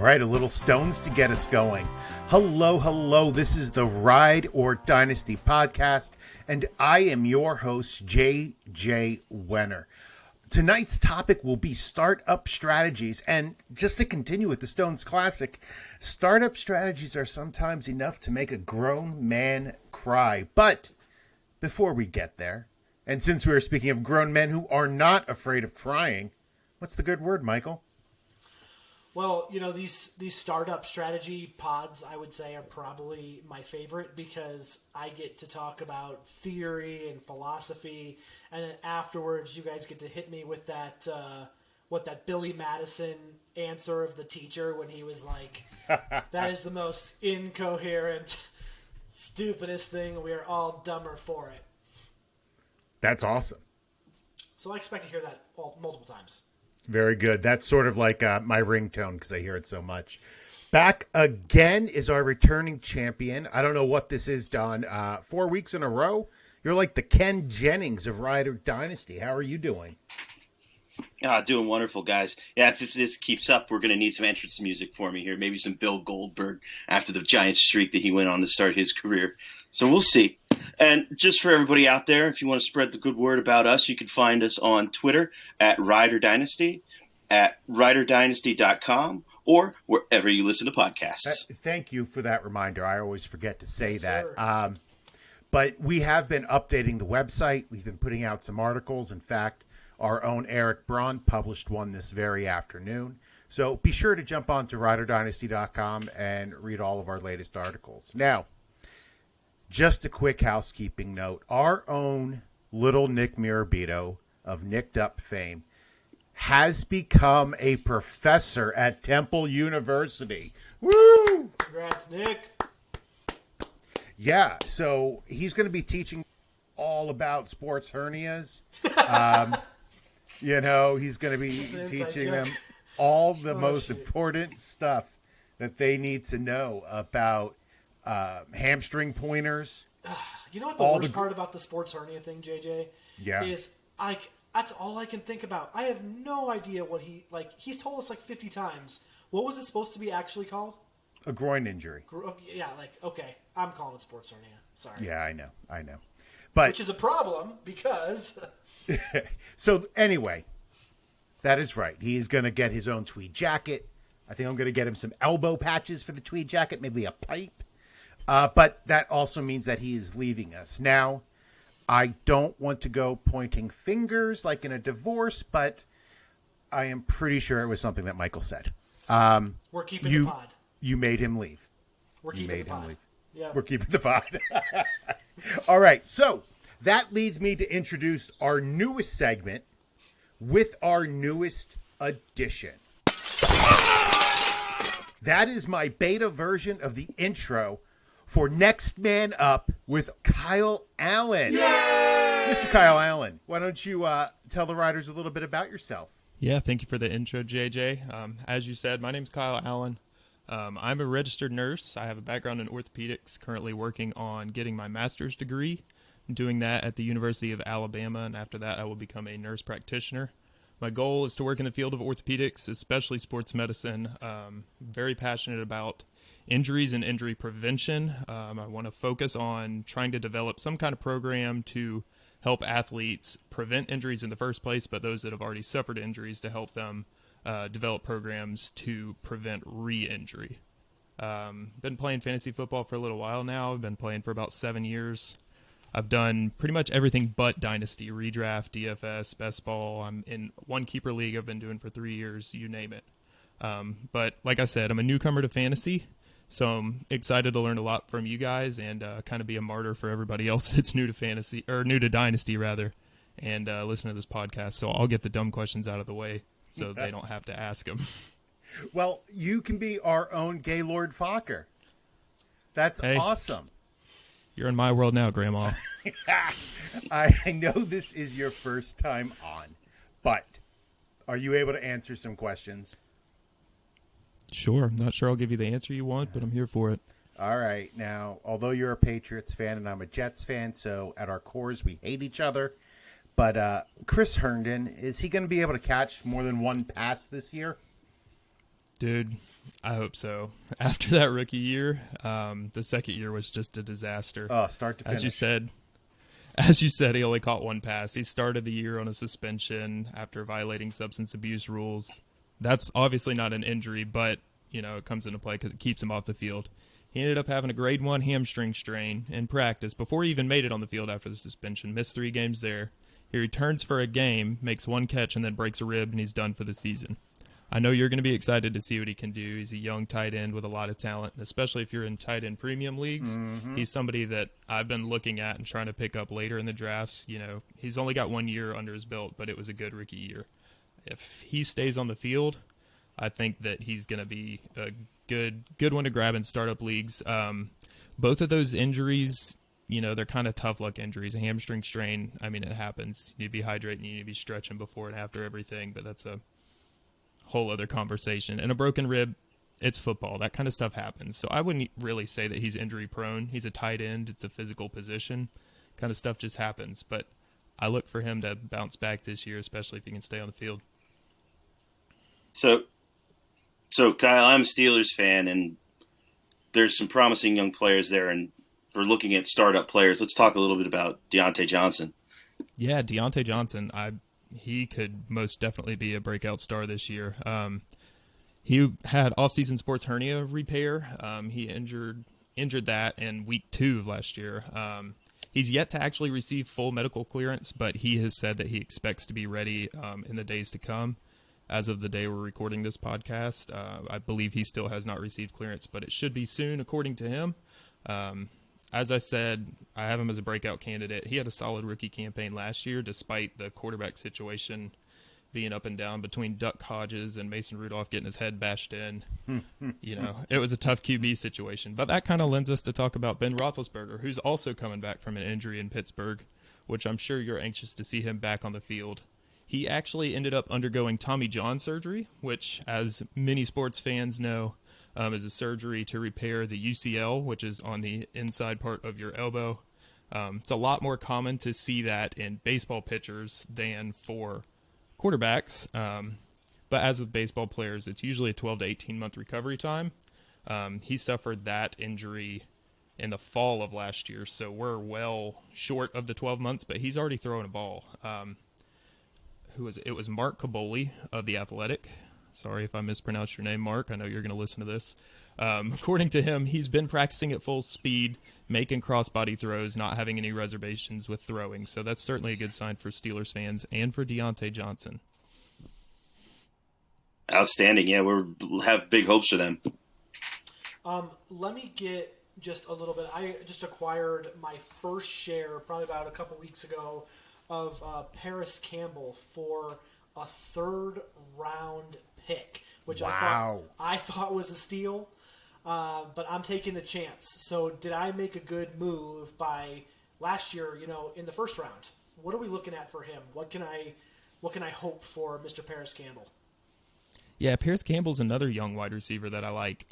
right, a little Stones to get us going. Hello. This is the Ride or Dynasty podcast, and I am your host, J.J. Wenner. Tonight's topic will be startup strategies, and just to continue with the Stones classic, startup strategies are sometimes enough to make a grown man cry. But before we get there, and since we are speaking of grown men who are not afraid of crying, what's the good word, Michael? Well, you know, these startup strategy pods, I would say, are probably my favorite because I get to talk about theory and philosophy, and then afterwards you guys get to hit me with that Billy Madison answer of the teacher when he was like, that is the most incoherent, stupidest thing. We are all dumber for it. That's awesome. So I expect to hear that multiple times. Very good. That's sort of like my ringtone because I hear it so much. Back again is our returning champion. I don't know what this is, Don. 4 weeks in a row? You're like the Ken Jennings of Ride or Dynasty. How are you doing? Doing wonderful, guys. Yeah, if this keeps up, we're going to need some entrance music for me here. Maybe some Bill Goldberg after the giant streak that he went on to start his career. So we'll see. And just for everybody out there, if you want to spread the good word about us, you can find us on Twitter at Rider Dynasty, at riderdynasty.com, or wherever you listen to podcasts. Thank you for that reminder. I always forget to say that. Sir. But we have been updating the website. We've been putting out some articles. In fact, our own Eric Braun published one this very afternoon. So be sure to jump on to riderdynasty.com and read all of our latest articles. Now, just a quick housekeeping note. Our own little Nick Mirabito of Nicked Up fame has become a professor at Temple University. Woo! Congrats, Nick. Yeah, so he's going to be teaching all about sports hernias. He's going to be teaching them all the most important stuff that they need to know about hamstring pointers. You know what the worst part about the sports hernia thing, JJ? Yeah. Is that's all I can think about. I have no idea what he's told us like 50 times. What was it supposed to be actually called? A groin injury. Yeah, okay. I'm calling it sports hernia. Sorry. Yeah, I know. But which is a problem because So anyway, that is right. He's going to get his own tweed jacket. I think I'm going to get him some elbow patches for the tweed jacket, maybe a pipe. But that also means that he is leaving us. Now, I don't want to go pointing fingers like in a divorce, but I am pretty sure it was something that Michael said. We're keeping the pod. You made him leave. We're keeping the pod. Yeah. We're keeping the pod. All right. So that leads me to introduce our newest segment with our newest addition. That is my beta version of the intro for Next Man Up with Kyle Allen. Yay! Mr. Kyle Allen, why don't you tell the riders a little bit about yourself? Yeah, thank you for the intro, JJ. As you said, my name's Kyle Allen. I'm a registered nurse. I have a background in orthopedics, currently working on getting my master's degree, doing that at the University of Alabama, and after that I will become a nurse practitioner. My goal is to work in the field of orthopedics, especially sports medicine. Very passionate about injuries and injury prevention. I want to focus on trying to develop some kind of program to help athletes prevent injuries in the first place, but those that have already suffered injuries to help them develop programs to prevent re-injury. Been playing fantasy football for a little while now. I've been playing for about 7 years. I've done pretty much everything but Dynasty, redraft, DFS, best ball. I'm in one keeper league I've been doing for 3 years, you name it. But like I said, I'm a newcomer to fantasy, so I'm excited to learn a lot from you guys and kind of be a martyr for everybody else that's new to fantasy, or new to Dynasty rather, and listen to this podcast. So I'll get the dumb questions out of the way so they don't have to ask them. Well, you can be our own Gaylord Fokker. That's awesome. You're in my world now, Grandma. I know this is your first time on, but are you able to answer some questions? Sure. I'm not sure I'll give you the answer you want, but I'm here for it. All right. Now, although you're a Patriots fan and I'm a Jets fan, so at our cores we hate each other, but Chris Herndon, is he going to be able to catch more than one pass this year? Dude, I hope so. After that rookie year, the second year was just a disaster. Oh, start to finish. As you said, he only caught one pass. He started the year on a suspension after violating substance abuse rules. That's obviously not an injury, but it comes into play because it keeps him off the field. He ended up having a grade 1 hamstring strain in practice before he even made it on the field after the suspension. Missed 3 games there. He returns for a game, makes 1 catch, and then breaks a rib, and he's done for the season. I know you're going to be excited to see what he can do. He's a young tight end with a lot of talent, and especially if you're in tight end premium leagues. Mm-hmm. He's somebody that I've been looking at and trying to pick up later in the drafts. He's only got 1 year under his belt, but it was a good rookie year. If he stays on the field, I think that he's going to be a good one to grab in startup leagues. Both of those injuries, they're kind of tough luck injuries. A hamstring strain, it happens. You need to be hydrating, you need to be stretching before and after everything, but that's a whole other conversation. And a broken rib, it's football. That kind of stuff happens. So I wouldn't really say that he's injury prone. He's a tight end. It's a physical position. Kind of stuff just happens. But I look for him to bounce back this year, especially if he can stay on the field. So Kyle, I'm a Steelers fan, and there's some promising young players there. And if we're looking at startup players, let's talk a little bit about Deontay Johnson. Yeah, Deontay Johnson. He could most definitely be a breakout star this year. He had off-season sports hernia repair. He injured that in week 2 of last year. He's yet to actually receive full medical clearance, but he has said that he expects to be ready in the days to come. As of the day we're recording this podcast, I believe he still has not received clearance, but it should be soon, according to him. As I said, I have him as a breakout candidate. He had a solid rookie campaign last year, despite the quarterback situation being up and down between Duck Hodges and Mason Rudolph getting his head bashed in. It was a tough QB situation. But that kind of lends us to talk about Ben Roethlisberger, who's also coming back from an injury in Pittsburgh, which I'm sure you're anxious to see him back on the field. He actually ended up undergoing Tommy John surgery, which, as many sports fans know, is a surgery to repair the UCL, which is on the inside part of your elbow. It's a lot more common to see that in baseball pitchers than for quarterbacks. But as with baseball players, it's usually a 12 to 18-month recovery time. He suffered that injury in the fall of last year, so we're well short of the 12 months, but he's already throwing a ball. It was Mark Caboli of The Athletic. Sorry if I mispronounced your name, Mark. I know you're going to listen to this. According to him, he's been practicing at full speed, making crossbody throws, not having any reservations with throwing. So that's certainly a good sign for Steelers fans and for Deontay Johnson. Outstanding. Yeah, we have big hopes for them. Let me get just a little bit. I just acquired my first share probably about a couple weeks ago of Paris Campbell for a 3rd round pick, which wow. I thought was a steal, but I'm taking the chance. So did I make a good move by last year, in the 1st round? What are we looking at for him? What can I hope for Mr. Paris Campbell? Yeah, Paris Campbell's another young wide receiver that I like.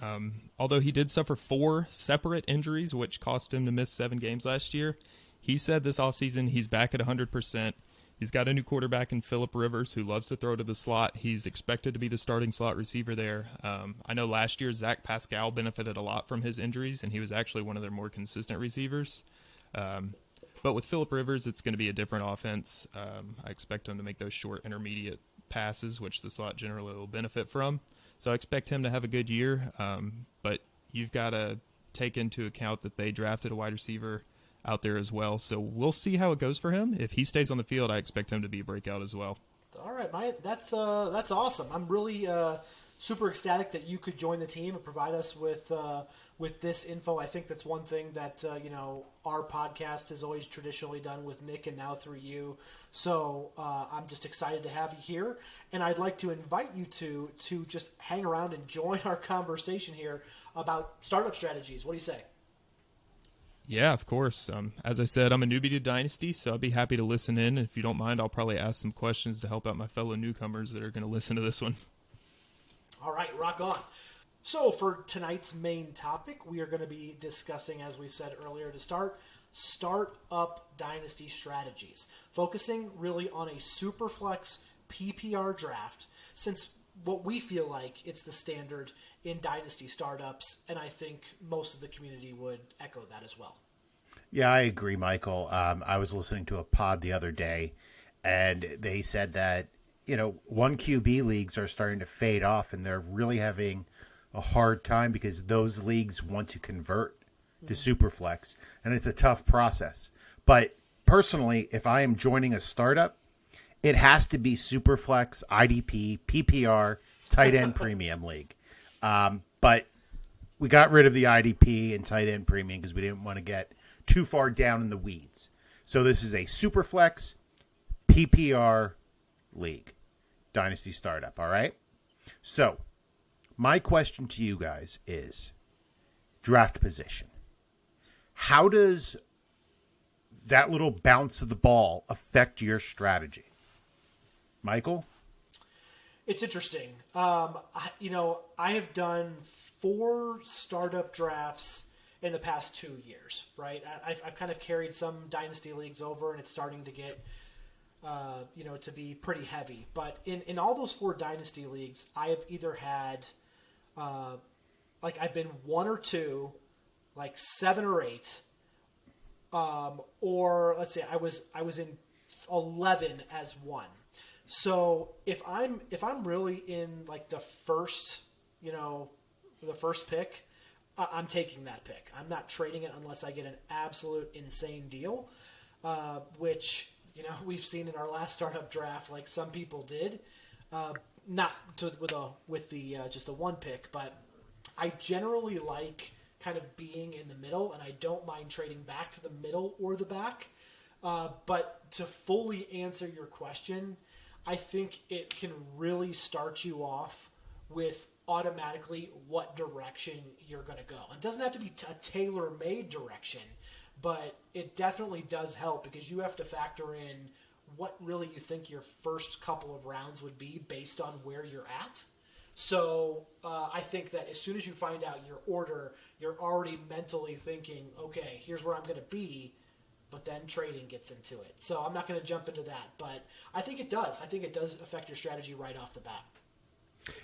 Although he did suffer 4 separate injuries, which cost him to miss 7 games last year, he said this offseason he's back at 100%. He's got a new quarterback in Phillip Rivers who loves to throw to the slot. He's expected to be the starting slot receiver there. I know last year Zach Pascal benefited a lot from his injuries, and he was actually one of their more consistent receivers. But with Phillip Rivers, it's going to be a different offense. I expect him to make those short intermediate passes, which the slot generally will benefit from. So I expect him to have a good year. But you've got to take into account that they drafted a wide receiver out there as well. So we'll see how it goes for him. If he stays on the field, I expect him to be a breakout as well. All right, that's awesome. I'm really super ecstatic that you could join the team and provide us with this info. I think that's one thing that our podcast has always traditionally done with Nick, and now through you. So I'm just excited to have you here, and I'd like to invite you to just hang around and join our conversation here about startup strategies. What do you say? Yeah, of course. As I said, I'm a newbie to Dynasty, so I'd be happy to listen in. If you don't mind, I'll probably ask some questions to help out my fellow newcomers that are going to listen to this one. All right, rock on. So for tonight's main topic, we are going to be discussing, as we said earlier to start, startup Dynasty strategies, focusing really on a Superflex PPR draft, since what we feel like it's the standard in Dynasty startups, and I think most of the community would echo that as well. Yeah, I agree, Michael. I was listening to a pod the other day, and they said that, one QB leagues are starting to fade off, and they're really having a hard time because those leagues want to convert to Superflex, and it's a tough process. But personally, if I am joining a startup, it has to be Superflex, IDP, PPR, tight end premium league. But we got rid of the IDP and tight end premium because we didn't want to get too far down in the weeds. So this is a Superflex PPR league, Dynasty startup. All right. So my question to you guys is draft position. How does that little bounce of the ball affect your strategy? Michael? It's interesting. I have done 4 startup drafts in the past 2 years, right? I've kind of carried some Dynasty leagues over, and it's starting to get, to be pretty heavy. But in all those 4 Dynasty leagues, I have either had, I've been 1 or 2, 7 or 8, or let's say I was in 11 as 1. So if I'm really in the first, the first pick, I'm taking that pick. I'm not trading it unless I get an absolute insane deal, which we've seen in our last startup draft. Some people did, not with the just the 1 pick, but I generally like kind of being in the middle, and I don't mind trading back to the middle or the back. But to fully answer your question, I think it can really start you off with automatically what direction you're going to go. It doesn't have to be a tailor-made direction, but it definitely does help because you have to factor in what really you think your first couple of rounds would be based on where you're at. So I think that as soon as you find out your order, you're already mentally thinking, okay, here's where I'm going to be. But then trading gets into it. So I'm not going to jump into that. But I think it does. I think it does affect your strategy right off the bat.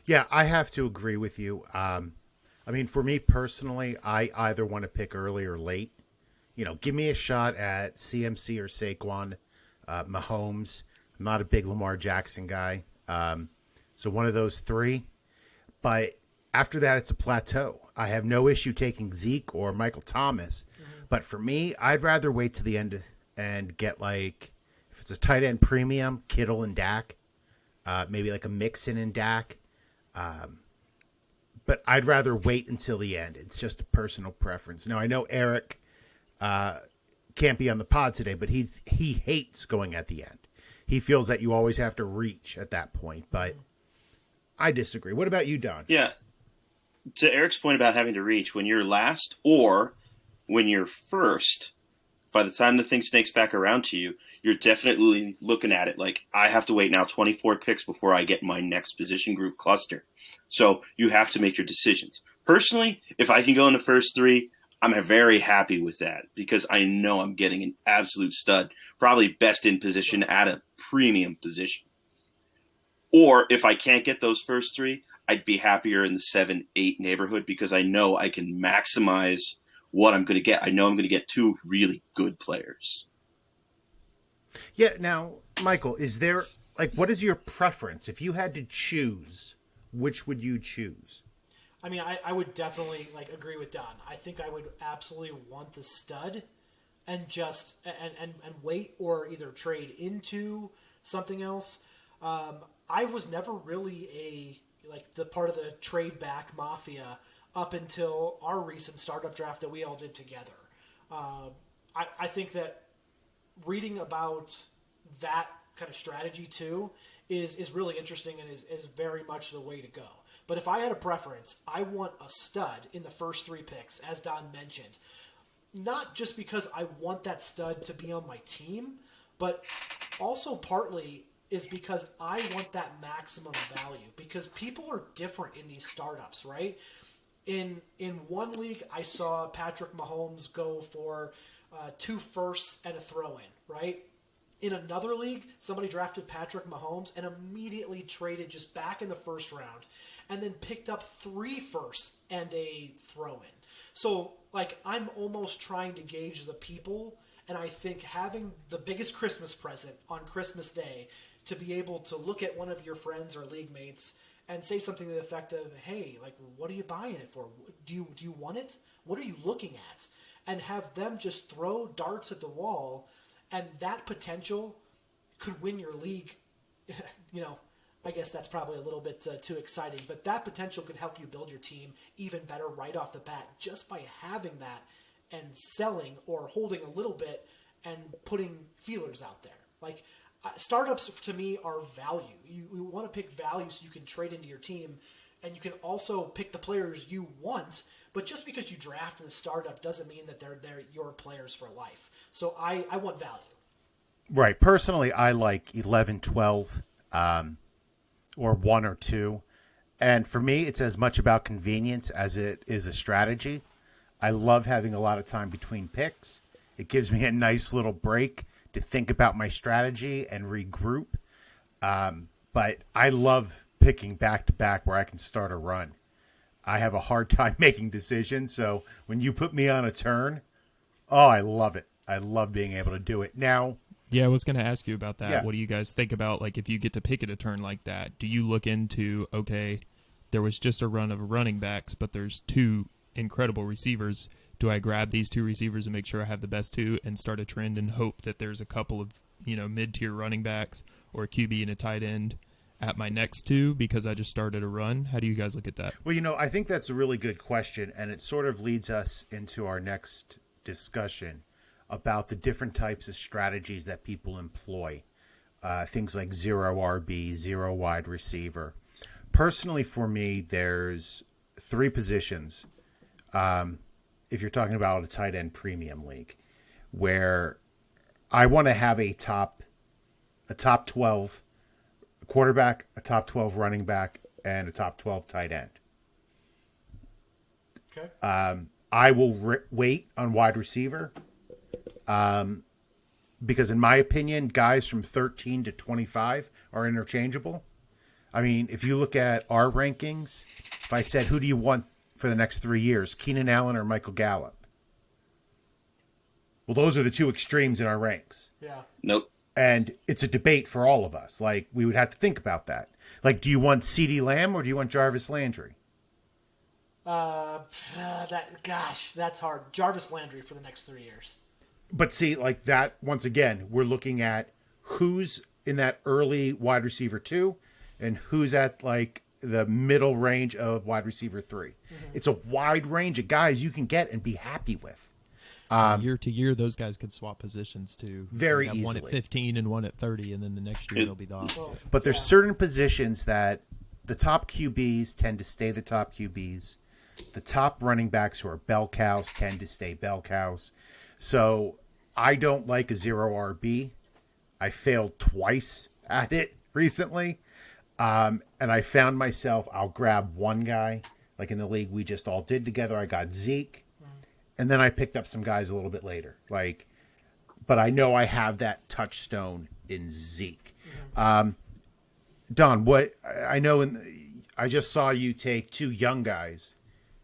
Yeah, I have to agree with you. For me personally, I either want to pick early or late. Give me a shot at CMC or Saquon, Mahomes. I'm not a big Lamar Jackson guy. So one of those 3. But after that, it's a plateau. I have no issue taking Zeke or Michael Thomas. But for me, I'd rather wait to the end and get if it's a tight end premium, Kittle and Dak, maybe a Mixon and Dak. But I'd rather wait until the end. It's just a personal preference. Now, I know Eric can't be on the pod today, but he hates going at the end. He feels that you always have to reach at that point. But I disagree. What about you, Don? Yeah. To Eric's point about having to reach, when you're last or when you're first, by the time the thing snakes back around to you, you're definitely looking at it I have to wait now 24 picks before I get my next position group cluster. So you have to make your decisions. Personally, if I can go in the first 3, I'm very happy with that because I know I'm getting an absolute stud, probably best in position at a premium position. Or if I can't get those first 3, I'd be happier in the 7, 8 neighborhood because I know I can maximize what I'm going to get. I know I'm going to get 2 really good players. Yeah. Now, Michael, is there what is your preference? If you had to choose, which would you choose? I would definitely agree with Don. I think I would absolutely want the stud and just and wait or either trade into something else. I was never really the part of the trade back mafia up until our recent startup draft that we all did together. I think that reading about that kind of strategy too is really interesting and is very much the way to go. But if I had a preference, I want a stud in the first 3 picks, as Don mentioned. Not just because I want that stud to be on my team, but also partly is because I want that maximum value. Because people are different in these startups, right? In one league, I saw Patrick Mahomes go for 2 firsts and a throw-in, right? In another league, somebody drafted Patrick Mahomes and immediately traded just back in the first round and then picked up 3 firsts and a throw-in. So, like, I'm almost trying to gauge the people, and I think having the biggest Christmas present on Christmas Day to be able to look at one of your friends or league mates and say something to the effect of, hey, like, what are you buying it for? Do you want it? What are you looking at? And have them just throw darts at the wall, and that potential could win your league. You know, I guess that's probably a little bit too exciting, but that potential could help you build your team even better right off the bat just by having that and selling or holding a little bit and putting feelers out there. Like, startups to me are value. You want to pick value so you can trade into your team, and you can also pick the players you want. But just because you draft in a startup doesn't mean that they're your players for life. So I want value. Right. Personally, I like 11, 12, or 1 or 2. And for me, it's as much about convenience as it is a strategy. I love having a lot of time between picks. It gives me a nice little break to think about my strategy and regroup. But I love picking back-to-back where I can start a run. I have a hard time making decisions, so when you put me on a turn, I love it. I love being able to do it. Now, Yeah, I was going to ask you about that. Yeah. What do you guys think about, like, if you get to pick at a turn like that? Do you look into, okay, there was just a run of running backs, but there's 2 incredible receivers. Do I grab these 2 receivers and make sure I have the best 2 and start a trend and hope that there's a couple of, mid-tier running backs or a QB and a tight end at my next 2 because I just started a run? How do you guys look at that? well, I think that's a really good question, and it sort of leads us into our next discussion about the different types of strategies that people employ. Things like 0 RB, 0 wide receiver. Personally, for me, there's 3 positions, if you're talking about a tight end premium league, where I want to have a top 12 quarterback, a top 12 running back, and a top 12 tight end. Okay. I will wait on wide receiver because, in my opinion, guys from 13 to 25 are interchangeable. I mean, if you look at our rankings, if I said, who do you want for the next 3 years, Keenan Allen or Michael Gallup? Well, those are the 2 extremes in our ranks. Yeah. Nope. And it's a debate for all of us. Like, we would have to think about that. Like, do you want CeeDee Lamb or do you want Jarvis Landry? That's hard. Jarvis Landry for the next 3 years. But see, like that, once again, we're looking at who's in that early wide receiver 2 and who's at, like, the middle range of wide receiver 3. Mm-hmm. It's a wide range of guys you can get and be happy with. Year to year, those guys could swap positions too. Very have one at easily. 15 and one at 30, and then the next year they'll be the opposite. But there's certain positions that the top QBs tend to stay the top QBs. The top running backs who are bell cows tend to stay bell cows. So I don't like a 0 RB. I failed twice at it recently. And I found myself, I'll grab one guy. Like in the league we just all did together, I got Zeke. And then I picked up some guys a little bit later. But I know I have that touchstone in Zeke. Don, I just saw you take 2 young guys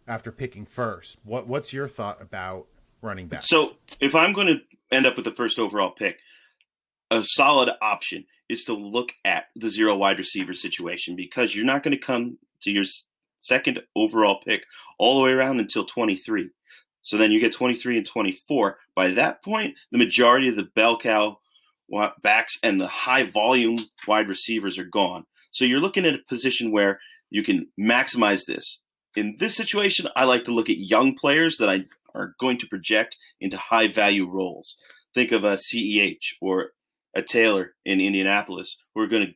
after picking first. What's your thought about running back? So if I'm going to end up with the first overall pick, a solid option is to look at the 0 wide receiver situation, because you're not going to come to your second overall pick all the way around until 23. So then you get 23 and 24. By that point, the majority of the bell cow backs and the high volume wide receivers are gone. So you're looking at a position where you can maximize this. In this situation, I like to look at young players that are going to project into high value roles. Think of a CEH or a Taylor in Indianapolis who are going to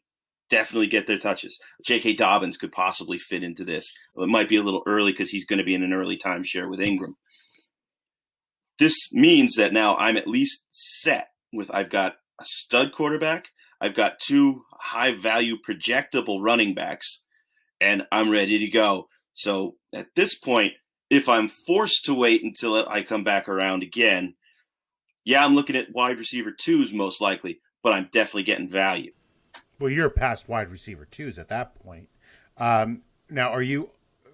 definitely get their touches. J.K. Dobbins could possibly fit into this. Well, it might be a little early because he's going to be in an early timeshare with Ingram. This means that now I'm at least set with, I've got a stud quarterback, I've got 2 high-value projectable running backs, and I'm ready to go. So at this point, if I'm forced to wait until I come back around again, I'm looking at wide receiver 2s most likely. but I'm definitely getting value. Well, you're past wide receiver twos at that point. Now, are you?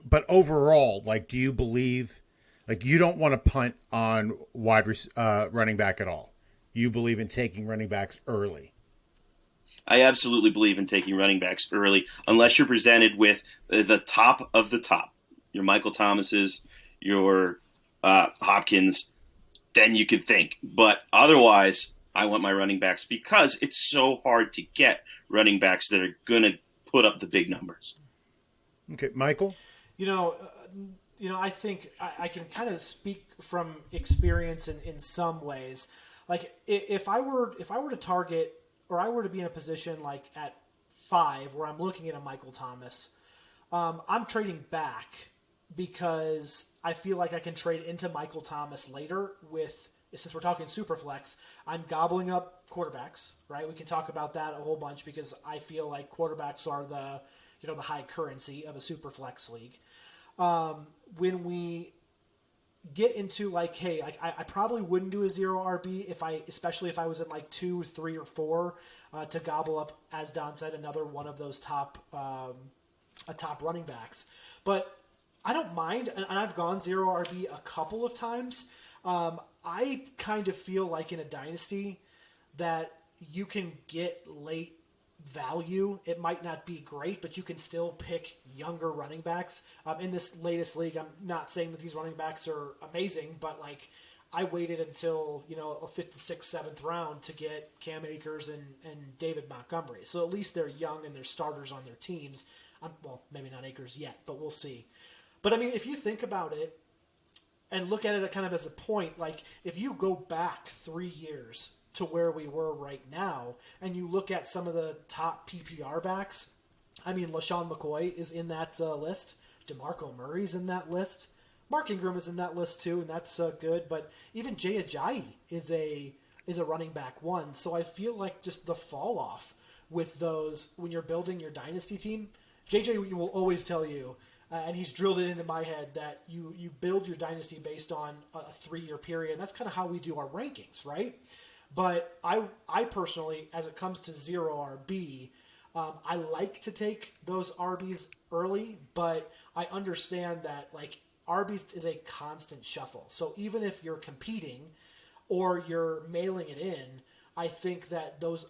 But overall, like, do you believe, like, you don't want to punt on running back at all? You believe in taking running backs early? I absolutely believe in taking running backs early, unless you're presented with the top of the top, your Michael Thomases, your Hopkins. Then you could think. But otherwise, I want my running backs because it's so hard to get running backs that are going to put up the big numbers. Okay, Michael? I think I can kind of speak from experience in some ways. Like if I were to target, or I were to be in a position like at 5 where I'm looking at a Michael Thomas, I'm trading back because I feel like I can trade into Michael Thomas later since we're talking Superflex, I'm gobbling up quarterbacks, right? We can talk about that a whole bunch because I feel like quarterbacks are the high currency of a Superflex league. When we get into like, hey, I probably wouldn't do a 0 RB especially if I was in like 2, 3, or 4 to gobble up, as Don said, another one of those top running backs. But I don't mind, and I've gone 0 RB a couple of times. I kind of feel like in a dynasty that you can get late value. It might not be great, but you can still pick younger running backs. In this latest league, I'm not saying that these running backs are amazing, but like I waited until a 5th, 6th, 7th round to get Cam Akers and David Montgomery. So at least they're young and they're starters on their teams. Well, maybe not Akers yet, but we'll see. But I mean, if you think about it and look at it kind of as a point, like if you go back 3 years to where we were right now, and you look at some of the top PPR backs, I mean, LaShawn McCoy is in that list. DeMarco Murray's in that list. Mark Ingram is in that list too, and that's good. But even Jay Ajayi is a running back 1. So I feel like just the fall off with those when you're building your dynasty team. JJ will always tell you, and he's drilled it into my head, that you build your dynasty based on a 3-year period. And that's kind of how we do our rankings, right? But I personally, as it comes to 0 RB, I like to take those RBs early, but I understand that like RBs is a constant shuffle. So even if you're competing or you're mailing it in, I think that those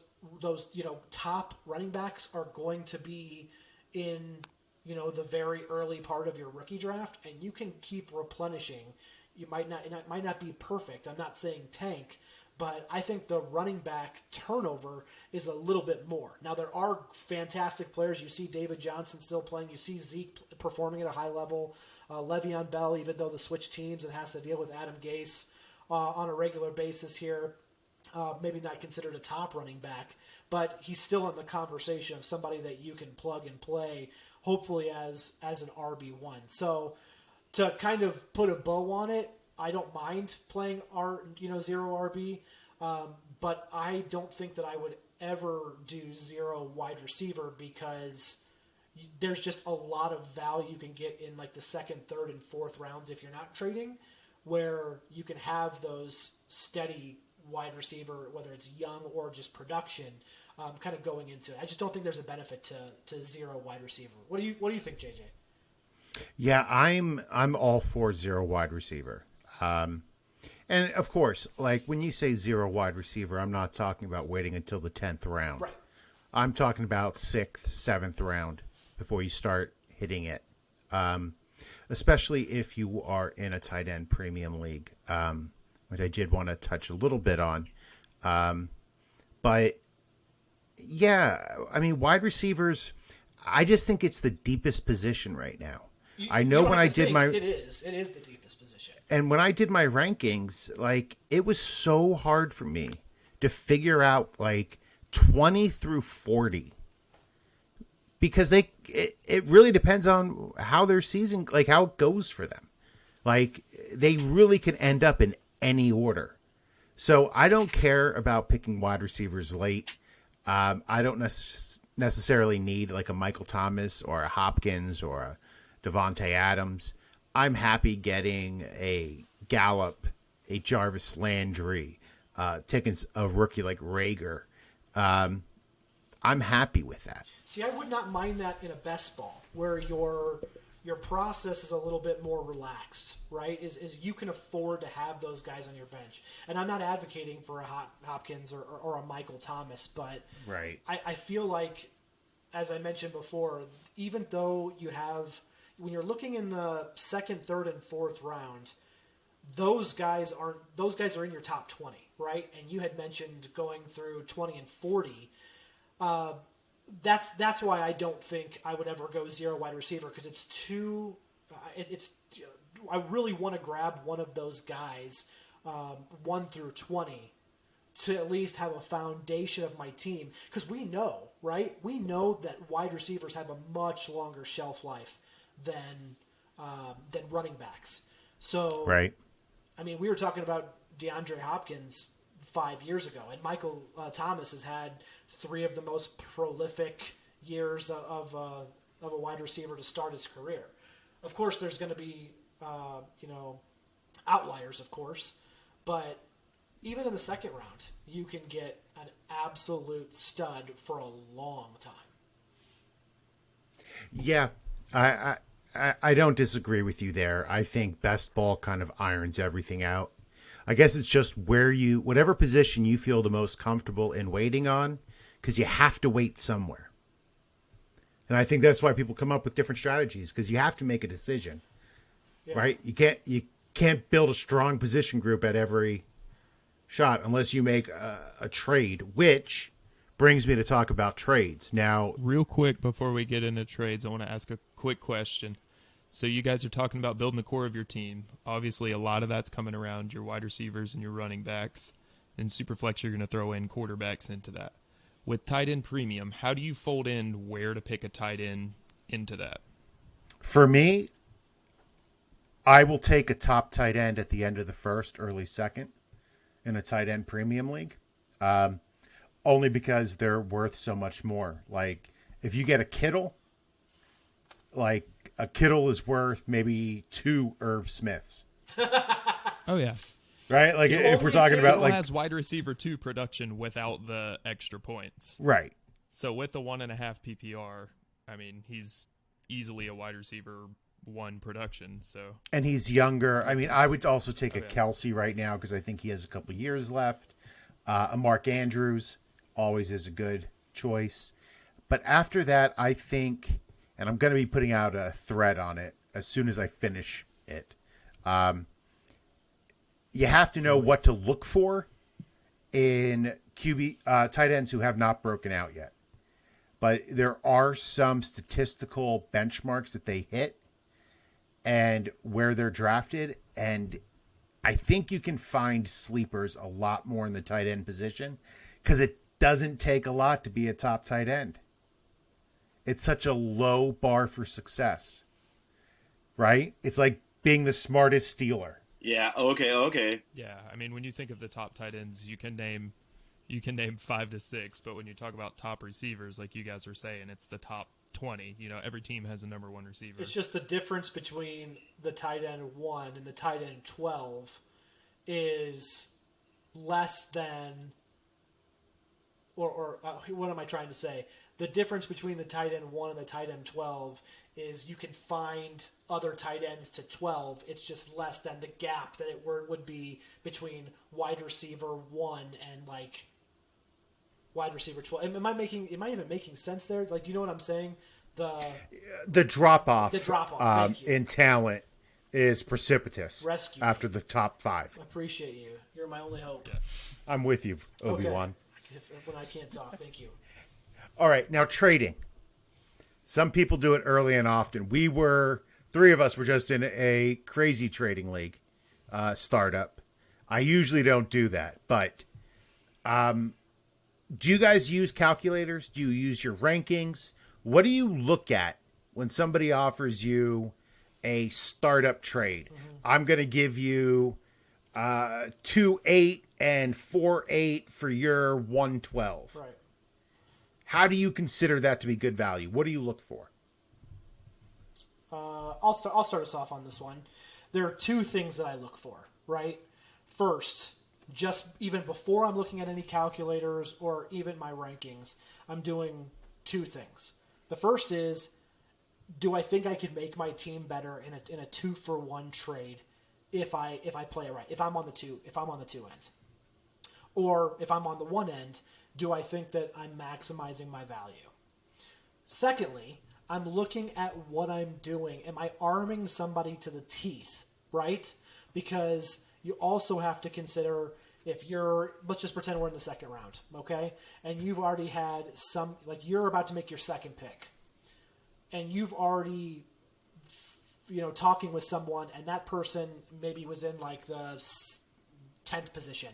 top running backs are going to be in the very early part of your rookie draft, and you can keep replenishing. It might not be perfect. I'm not saying tank, but I think the running back turnover is a little bit more. Now, there are fantastic players. You see David Johnson still playing. You see Zeke performing at a high level. Le'Veon Bell, even though the switch teams and has to deal with Adam Gase on a regular basis here, maybe not considered a top running back, but he's still in the conversation of somebody that you can plug and play, hopefully as an RB1. So to kind of put a bow on it, I don't mind playing 0 RB, but I don't think that I would ever do 0 wide receiver because there's just a lot of value you can get in like the 2nd, 3rd, and 4th rounds if you're not trading, where you can have those steady wide receiver, whether it's young or just production, kind of going into it. I just don't think there's a benefit to 0 wide receiver. What do you think, JJ? Yeah, I'm all for 0 wide receiver. And of course, like when you say 0 wide receiver, I'm not talking about waiting until the 10th round. Right. I'm talking about 6th, 7th round before you start hitting it. Especially if you are in a tight end premium league, which I did want to touch a little bit on. But yeah, I mean, wide receivers, I just think it's the deepest position right now. I know when I did my... It is the deepest position. And when I did my rankings, like, it was so hard for me to figure out, like, 20 through 40. Because it really depends on how their season, like, how it goes for them. Like, they really can end up in any order. So I don't care about picking wide receivers late. I don't necessarily need, like, a Michael Thomas or a Hopkins or a Devontae Adams. I'm happy getting a Gallup, a Jarvis Landry, taking a rookie like Rager, I'm happy with that. See, I would not mind that in a best ball where your process is a little bit more relaxed, right? Is you can afford to have those guys on your bench. And I'm not advocating for a Hopkins or a Michael Thomas, but Right. I feel like, as I mentioned before, even though you have, when you're looking in the second, third, and fourth round, those guys are in your top 20, right? And you had mentioned going through 20 and 40. That's why I don't think I would ever go zero wide receiver, because it's too. I really want to grab one of those guys, 1 through 20, to at least have a foundation of my team, because we know, right? We know that wide receivers have a much longer shelf life than running backs. So, Right. I mean, we were talking about DeAndre Hopkins 5 years ago, and Michael Thomas has had 3 of the most prolific years of a wide receiver to start his career. Of course, there's going to be outliers, of course, but even in the second round, you can get an absolute stud for a long time. Yeah, I don't disagree with you there. I think best ball kind of irons everything out. I guess it's just whatever position you feel the most comfortable in waiting on, because you have to wait somewhere. And I think that's why people come up with different strategies, because you have to make a decision, right? You can't build a strong position group at every shot unless you make a trade, which brings me to talk about trades. Now, Real quick before we get into trades, I want to ask a quick question. So you guys are talking about building the core of your team. Obviously, a lot of that's coming around your wide receivers and your running backs. In Superflex, you're going to throw in quarterbacks into that. With tight end premium, how do you fold in where to pick a tight end into that? for me, I will take a top tight end at the end of the first, early second in a tight end premium league. Only because they're worth so much more. Like, if you get a Kittle, like, a Kittle is worth maybe 2 Irv Smiths. Oh, yeah. Right? Like, if we're talking about, Kittle like... has wide receiver 2 production without the extra points. Right. So with the 1.5 PPR, I mean, he's easily a wide receiver 1 production. So, and he's younger. I mean, I would also take a Kelsey right now because I think he has a couple years left. A Mark Andrews always is a good choice. But after that, I think, and I'm going to be putting out a thread on it as soon as I finish it. You have to know what to look for in tight ends who have not broken out yet. But there are some statistical benchmarks that they hit and where they're drafted. And I think you can find sleepers a lot more in the tight end position because it doesn't take a lot to be a top tight end. It's such a low bar for success, right? It's like being the smartest Steeler. Yeah. Okay. Yeah. I mean, when you think of the top tight ends, you can name 5 to 6, but when you talk about top receivers, like you guys were saying, it's the top 20. You know, every team has a number 1 receiver. It's just the difference between the tight end 1 and the tight end 12 is less than, or what am I trying to say? The difference between the tight end 1 and the tight end 12 is you can find other tight ends to 12. It's just less than the gap that it would be between wide receiver 1 and like wide receiver 12. Am I even making sense there? Like, do you know what I'm saying? The drop off thank you. in talent is precipitous. Rescue after the top 5. I appreciate you. You're my only hope. Yeah. I'm with you, Obi-Wan. When I can't talk, thank you. All right, now trading. Some people do it early and often. 3 of us were just in a crazy trading league startup. I usually don't do that, but do you guys use calculators? Do you use your rankings? What do you look at when somebody offers you a startup trade? Mm-hmm. I'm going to give you 2-8 and 4-8 for your 112. Right. How do you consider that to be good value? What do you look for? I'll start us off on this one. There are 2 things that I look for, right? First, just even before I'm looking at any calculators or even my rankings, I'm doing two things. The first is, do I think I could make my team better in a 2-for-1 trade if I play it right? If I'm on the two ends, or if I'm on the one end, do I think that I'm maximizing my value? Secondly, I'm looking at what I'm doing. Am I arming somebody to the teeth, right? Because you also have to consider, if you're, let's just pretend we're in the second round, okay? And you've already had you're about to make your second pick. And you've already, talking with someone, and that person maybe was in like the 10th position,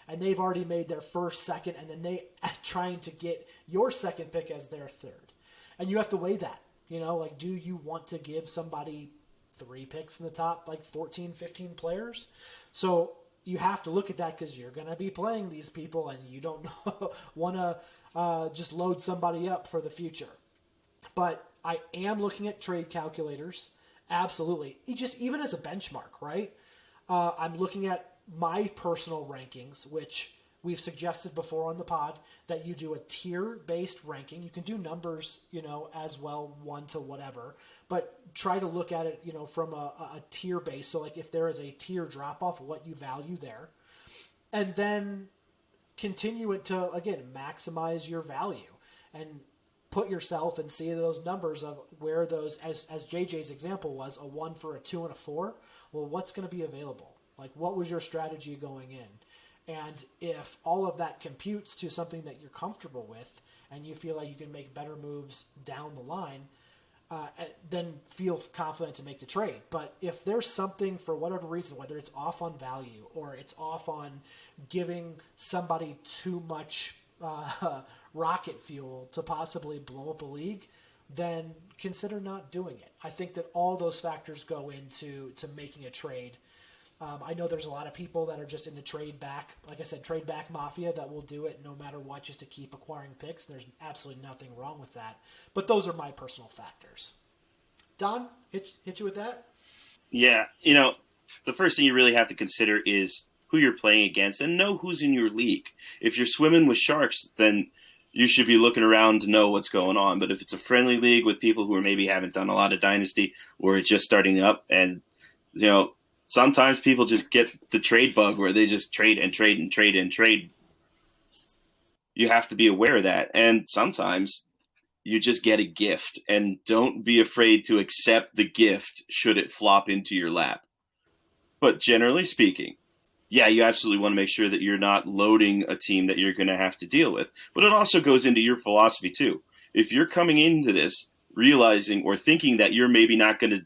and they've already made their first, second, and then they trying to get your second pick as their third. And you have to weigh that, do you want to give somebody 3 picks in the top, 14, 15 players? So you have to look at that, because you're going to be playing these people, and you don't want to just load somebody up for the future. But I am looking at trade calculators, absolutely. Even as a benchmark, right? I'm looking at my personal rankings, which we've suggested before on the pod, that you do a tier-based ranking. You can do numbers, as well, 1 to whatever, but try to look at it, from a tier base. So, if there is a tier drop-off, what you value there. And then continue it to, again, maximize your value. And put yourself and see those numbers of where those, as JJ's example was, a 1 for a 2 and a 4. Well, what's going to be available? What was your strategy going in? And if all of that computes to something that you're comfortable with, and you feel like you can make better moves down the line, then feel confident to make the trade. But if there's something, for whatever reason, whether it's off on value or it's off on giving somebody too much rocket fuel to possibly blow up a league, then consider not doing it. I think that all those factors go into making a trade. I know there's a lot of people that are just in the trade back mafia, that will do it no matter what, just to keep acquiring picks. There's absolutely nothing wrong with that. But those are my personal factors. Don, hit you with that? Yeah, the first thing you really have to consider is who you're playing against, and know who's in your league. If you're swimming with sharks, then you should be looking around to know what's going on. But if it's a friendly league with people who maybe haven't done a lot of Dynasty, or it's just starting up, and sometimes people just get the trade bug where they just trade and trade and trade and trade. You have to be aware of that. And sometimes you just get a gift, and don't be afraid to accept the gift should it flop into your lap. But generally speaking, yeah, you absolutely want to make sure that you're not loading a team that you're going to have to deal with. But it also goes into your philosophy too. If you're coming into this realizing or thinking that you're maybe not going to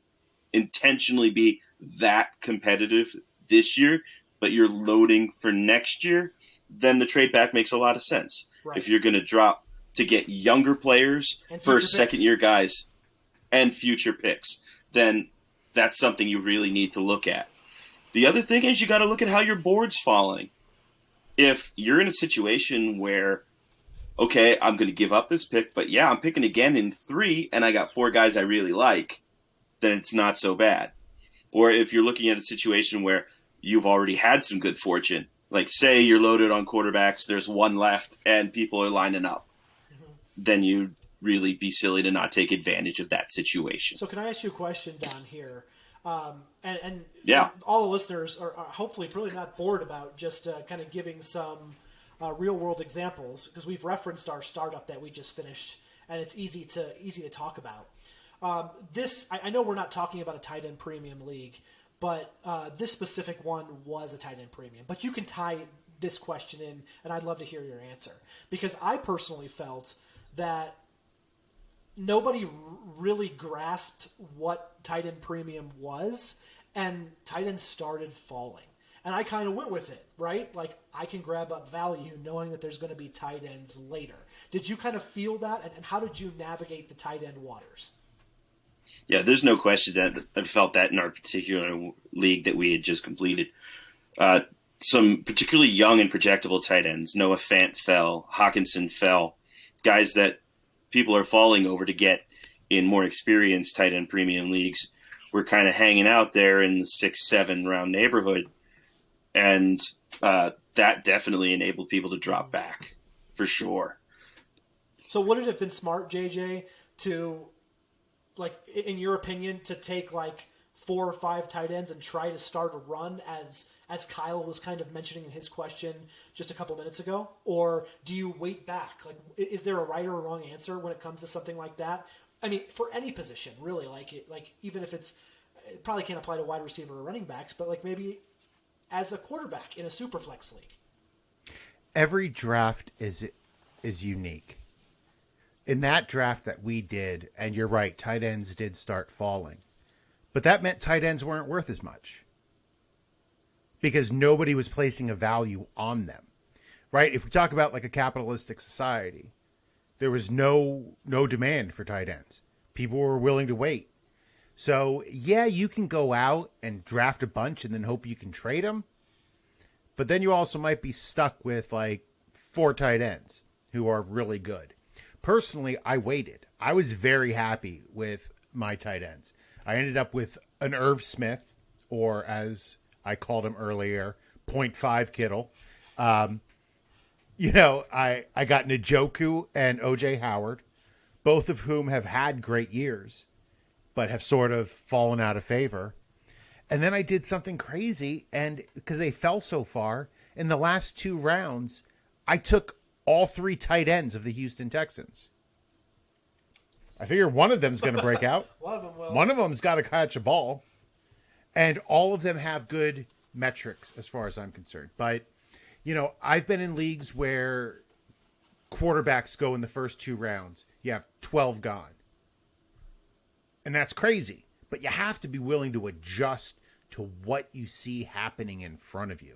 intentionally be that competitive this year, but you're loading for next year, then the trade back makes a lot of sense. Right. If you're going to drop to get younger players, first, second year guys, and future picks, then that's something you really need to look at. The other thing is you got to look at how your board's falling. If you're in a situation where, okay, I'm going to give up this pick, but yeah, I'm picking again in 3 and I got 4 guys I really like, then it's not so bad. Or if you're looking at a situation where you've already had some good fortune, like say you're loaded on quarterbacks, there's 1 left and people are lining up, then you'd really be silly to not take advantage of that situation. So can I ask you a question down here? And yeah, all the listeners are hopefully really not bored about just kind of giving some real world examples, because we've referenced our startup that we just finished, and it's easy to talk about. I know we're not talking about a tight end premium league, but this specific one was a tight end premium. But you can tie this question in, and I'd love to hear your answer, because I personally felt that nobody really grasped what tight end premium was, and tight ends started falling. And I kind of went with it, right? Like, I can grab up value knowing that there's going to be tight ends later. Did you kind of feel that? And how did you navigate the tight end waters? Yeah, there's no question that I felt that in our particular league that we had just completed. Some particularly young and projectable tight ends, Noah Fant fell, Hawkinson fell, guys that people are falling over to get in more experienced tight end premium leagues. We're kind of hanging out there in the 6-7 round neighborhood. And that definitely enabled people to drop back for sure. So would it have been smart, JJ, to, like, in your opinion, to take like 4 or 5 tight ends and try to start a run as Kyle was kind of mentioning in his question just a couple minutes ago? Or do you wait back? Like, is there a right or a wrong answer when it comes to something like that? I mean, for any position, really, like even if it probably can't apply to wide receiver or running backs, but like maybe as a quarterback in a super flex league. Every draft is unique. In that draft that we did, and you're right, tight ends did start falling. But that meant tight ends weren't worth as much because nobody was placing a value on them, right? If we talk about like a capitalistic society, there was no demand for tight ends. People were willing to wait. So, yeah, you can go out and draft a bunch and then hope you can trade them. But then you also might be stuck with like 4 tight ends who are really good. Personally, I waited. I was very happy with my tight ends. I ended up with an Irv Smith, or as I called him earlier, 0.5 Kittle. I got Njoku and O.J. Howard, both of whom have had great years, but have sort of fallen out of favor. And then I did something crazy, and because they fell so far, in the last 2 rounds, I took all 3 tight ends of the Houston Texans. I figure one of them's going to break out. One of them will. One of them's got to catch a ball. And all of them have good metrics as far as I'm concerned. But, I've been in leagues where quarterbacks go in the first 2 rounds. You have 12 gone. And that's crazy. But you have to be willing to adjust to what you see happening in front of you.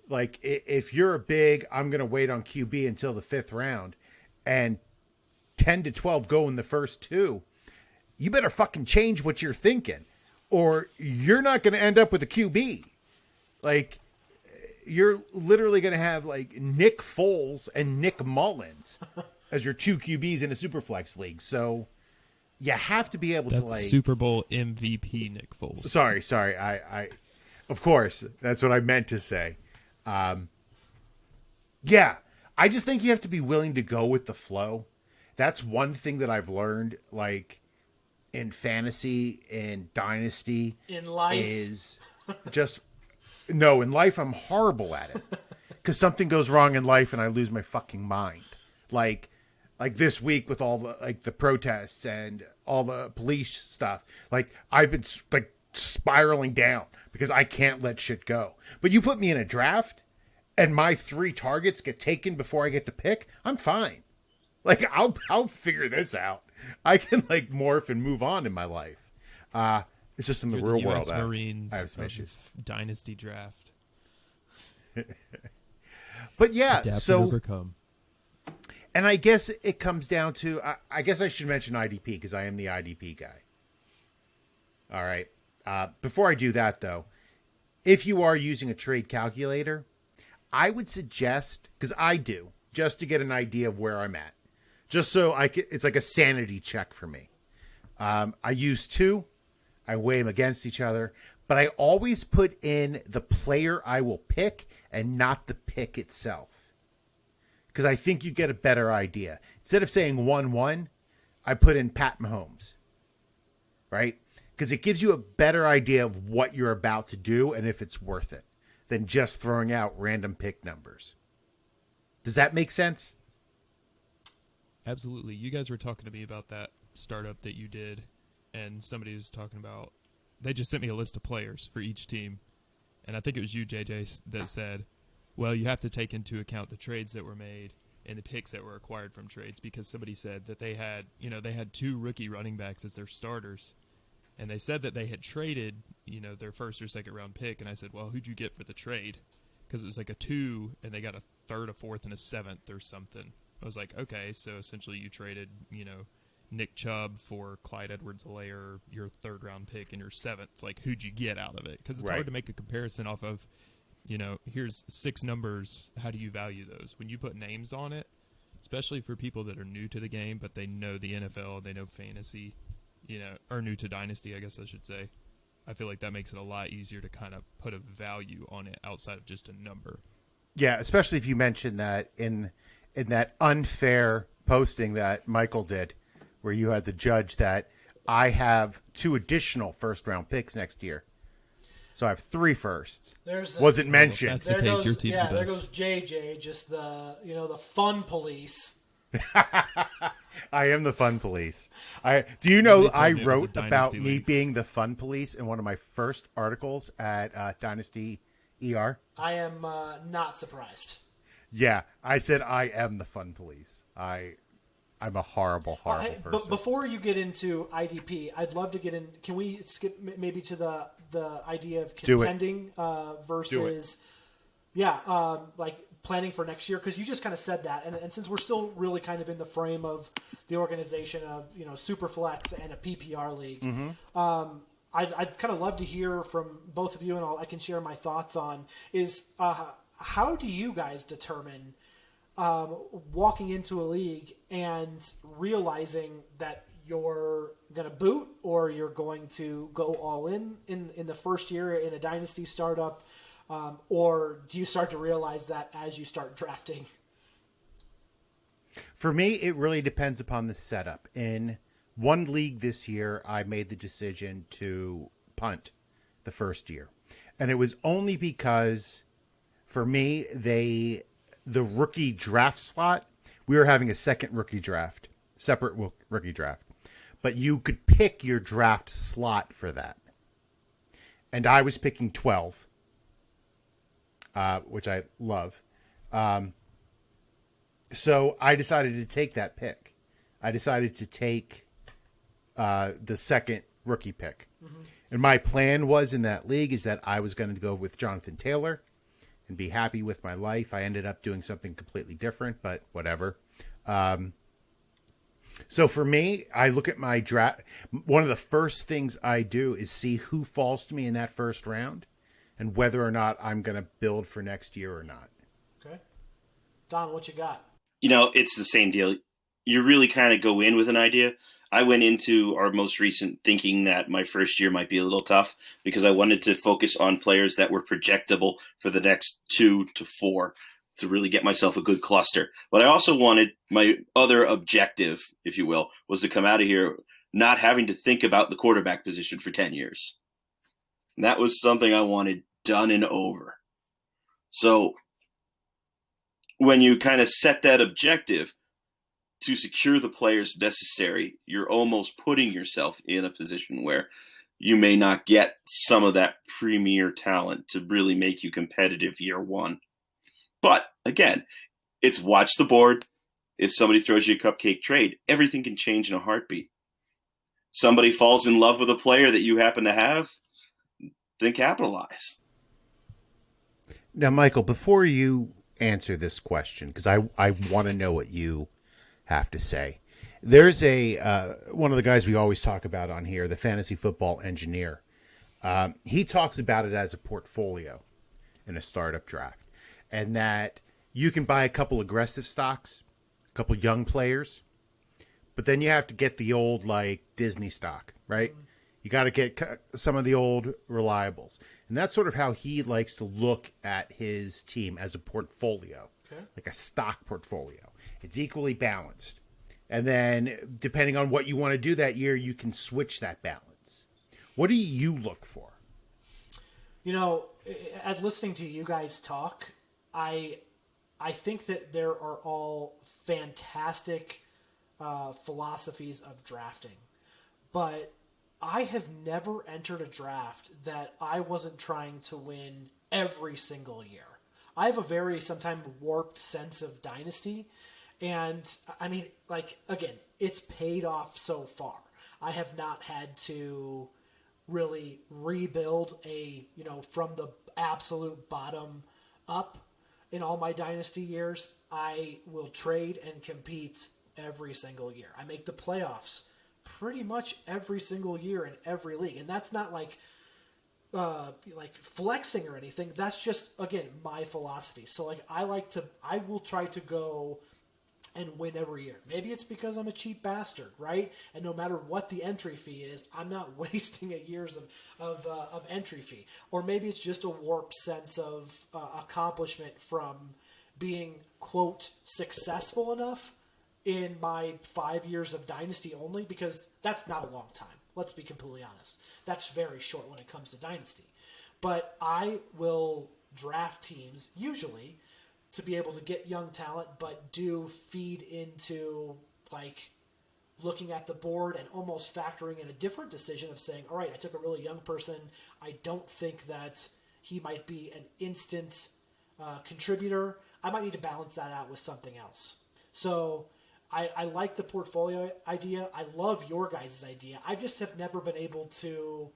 Like, if you're a big, I'm going to wait on QB until the 5th round, and 10 to 12 go in the first 2, you better fucking change what you're thinking, or you're not going to end up with a QB. Like, you're literally going to have, like, Nick Foles and Nick Mullins as your 2 QBs in a Superflex league. So you have to be able to, like... Super Bowl MVP Nick Foles. Sorry. I of course, that's what I meant to say. Yeah, I just think you have to be willing to go with the flow. That's one thing that I've learned, like, in fantasy, in Dynasty. In life. Is just... No, in life, I'm horrible at it. Because something goes wrong in life and I lose my fucking mind. Like this week with all the, like, the protests and all the police stuff. Like, I've been, like, spiraling down because I can't let shit go. But you put me in a draft and my 3 targets get taken before I get to pick, I'm fine. Like, I'll figure this out. I can, like, morph and move on in my life. It's just in the real world. Marines I have some issues. Dynasty draft. But yeah, Adapt so and overcome. And I guess it comes down to, I guess I should mention IDP because I am the IDP guy. All right. Before I do that, though, if you are using a trade calculator, I would suggest, because I do, just to get an idea of where I'm at. Just so it's like a sanity check for me. I use 2. I weigh them against each other. But I always put in the player I will pick and not the pick itself. Because I think you get a better idea. Instead of saying 1-1, I put in Pat Mahomes. Right? Because it gives you a better idea of what you're about to do and if it's worth it than just throwing out random pick numbers. Does that make sense? Absolutely. You guys were talking to me about that startup that you did, and somebody was talking about, they just sent me a list of players for each team, and I think it was you, JJ, that said, well, you have to take into account the trades that were made and the picks that were acquired from trades, because somebody said that they had 2 rookie running backs as their starters, and they said that they had traded, their first or second round pick, and I said, well, who'd you get for the trade? Because it was like a 2, and they got a 3rd, a 4th, and a 7th or something. I was like, okay, so essentially you traded, Nick Chubb for Clyde Edwards-Helaire, your 3rd round pick, and your 7th. Like, who'd you get out of it? Because it's hard to make a comparison off of, here's 6 numbers. How do you value those? When you put names on it, especially for people that are new to the game, but they know the NFL, they know fantasy, or new to Dynasty, I guess I should say. I feel like that makes it a lot easier to kind of put a value on it outside of just a number. Yeah, especially if you mention that in that unfair posting that Michael did, where you had the judge that I have 2 additional first-round picks next year. So I have 3 firsts. Wasn't mentioned. That's the case. Your team's the there best. goes JJ, just the fun police. I am the fun police. Do you know They told I me it was a wrote Dynasty about me league. being the fun police in one of my first articles at Dynasty ER? I am not surprised. Yeah, I said I am the fun police. I'm a horrible Hey, person. but before you get into IDP, I'd love to get in. Can we skip maybe to the idea of Do it. contending versus, like planning for next year? Because you just kind of said that, and since we're still really kind of in the frame of the organization of Superflex and a PPR league, I'd kind of love to hear from both of you, and I can share my thoughts on is how do you guys determine walking into a league and realizing that you're going to boot or you're going to go all in the first year in a dynasty startup, or do you start to realize that as you start drafting? For me, it really depends upon the setup. In one league this year, I made the decision to punt the first year. And it was only because, for me, the rookie draft slot, we were having a second rookie draft, separate rookie draft. But you could pick your draft slot for that. And I was picking 12, which I love. So I decided to take that pick. I decided to take the second rookie pick. Mm-hmm. And my plan was in that league is that I was going to go with Jonathan Taylor and be happy with my life. I ended up doing something completely different, but whatever. So for me, I look at my draft. One of the first things I do is see who falls to me in that first round and whether or not I'm going to build for next year or not. Okay. Don, what you got? It's the same deal. You really kind of go in with an idea. I went into our most recent thinking that my first year might be a little tough because I wanted to focus on players that were projectable for the next 2 to 4 to really get myself a good cluster. But I also wanted my other objective, if you will, was to come out of here not having to think about the quarterback position for 10 years. And that was something I wanted done and over. So when you kind of set that objective to secure the players necessary, you're almost putting yourself in a position where you may not get some of that premier talent to really make you competitive year one. But again, it's watch the board. If somebody throws you a cupcake trade, everything can change in a heartbeat. Somebody falls in love with a player that you happen to have, then capitalize. Now, Michael, before you answer this question, because I want to know what you have to say. There's one of the guys we always talk about on here, the fantasy football engineer. He talks about it as a portfolio in a startup draft, and that you can buy a couple aggressive stocks, a couple young players, but then you have to get the old like Disney stock, right? Mm-hmm. You got to get some of the old reliables, and that's sort of how he likes to look at his team as a portfolio, like a stock portfolio. It's equally balanced. And then depending on what you want to do that year, you can switch that balance. What do you look for? At listening to you guys talk, I think that there are all fantastic philosophies of drafting. But I have never entered a draft that I wasn't trying to win every single year. I have a very sometimes warped sense of dynasty. And I mean, like, again, it's paid off so far. I have not had to really rebuild from the absolute bottom up in all my dynasty years. I will trade and compete every single year. I make the playoffs pretty much every single year in every league. And that's not like flexing or anything. That's just, again, my philosophy. So like, I will try to go and win every year. Maybe it's because I'm a cheap bastard, right? And no matter what the entry fee is, I'm not wasting years of entry fee. Or maybe it's just a warped sense of accomplishment from being, quote, successful enough in my 5 years of Dynasty only, because that's not a long time. Let's be completely honest. That's very short when it comes to Dynasty. But I will draft teams, usually, to be able to get young talent, but do feed into, like, looking at the board and almost factoring in a different decision of saying, all right, I took a really young person. I don't think that he might be an instant contributor. I might need to balance that out with something else. So I like the portfolio idea. I love your guys' idea. I just have never been able to,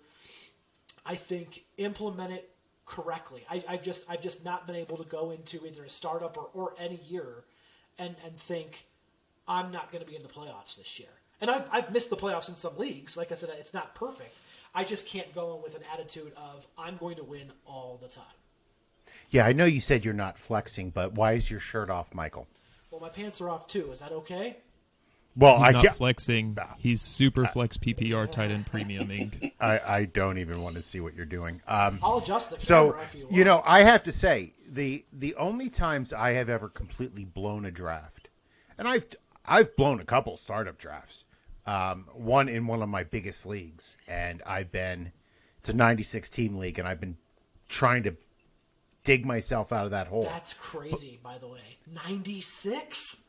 I think, implement it correctly. I've just not been able to go into either a startup or any year and think I'm not going to be in the playoffs this year. And I've missed the playoffs in some leagues. Like I said, it's not perfect. I just can't go in with an attitude of I'm going to win all the time. Yeah, I know you said you're not flexing, but why is your shirt off, Michael? Well, my pants are off too. Is that okay? Well, He's not flexing. He's super flex PPR tight end premiuming. I don't even want to see what you're doing. I'll adjust the camera So, if you want. you know, I have to say, the only times I have ever completely blown a draft, and I've blown a couple startup drafts, one in one of my biggest leagues, and it's a 96-team league, and I've been trying to dig myself out of that hole. That's crazy, by the way. 96?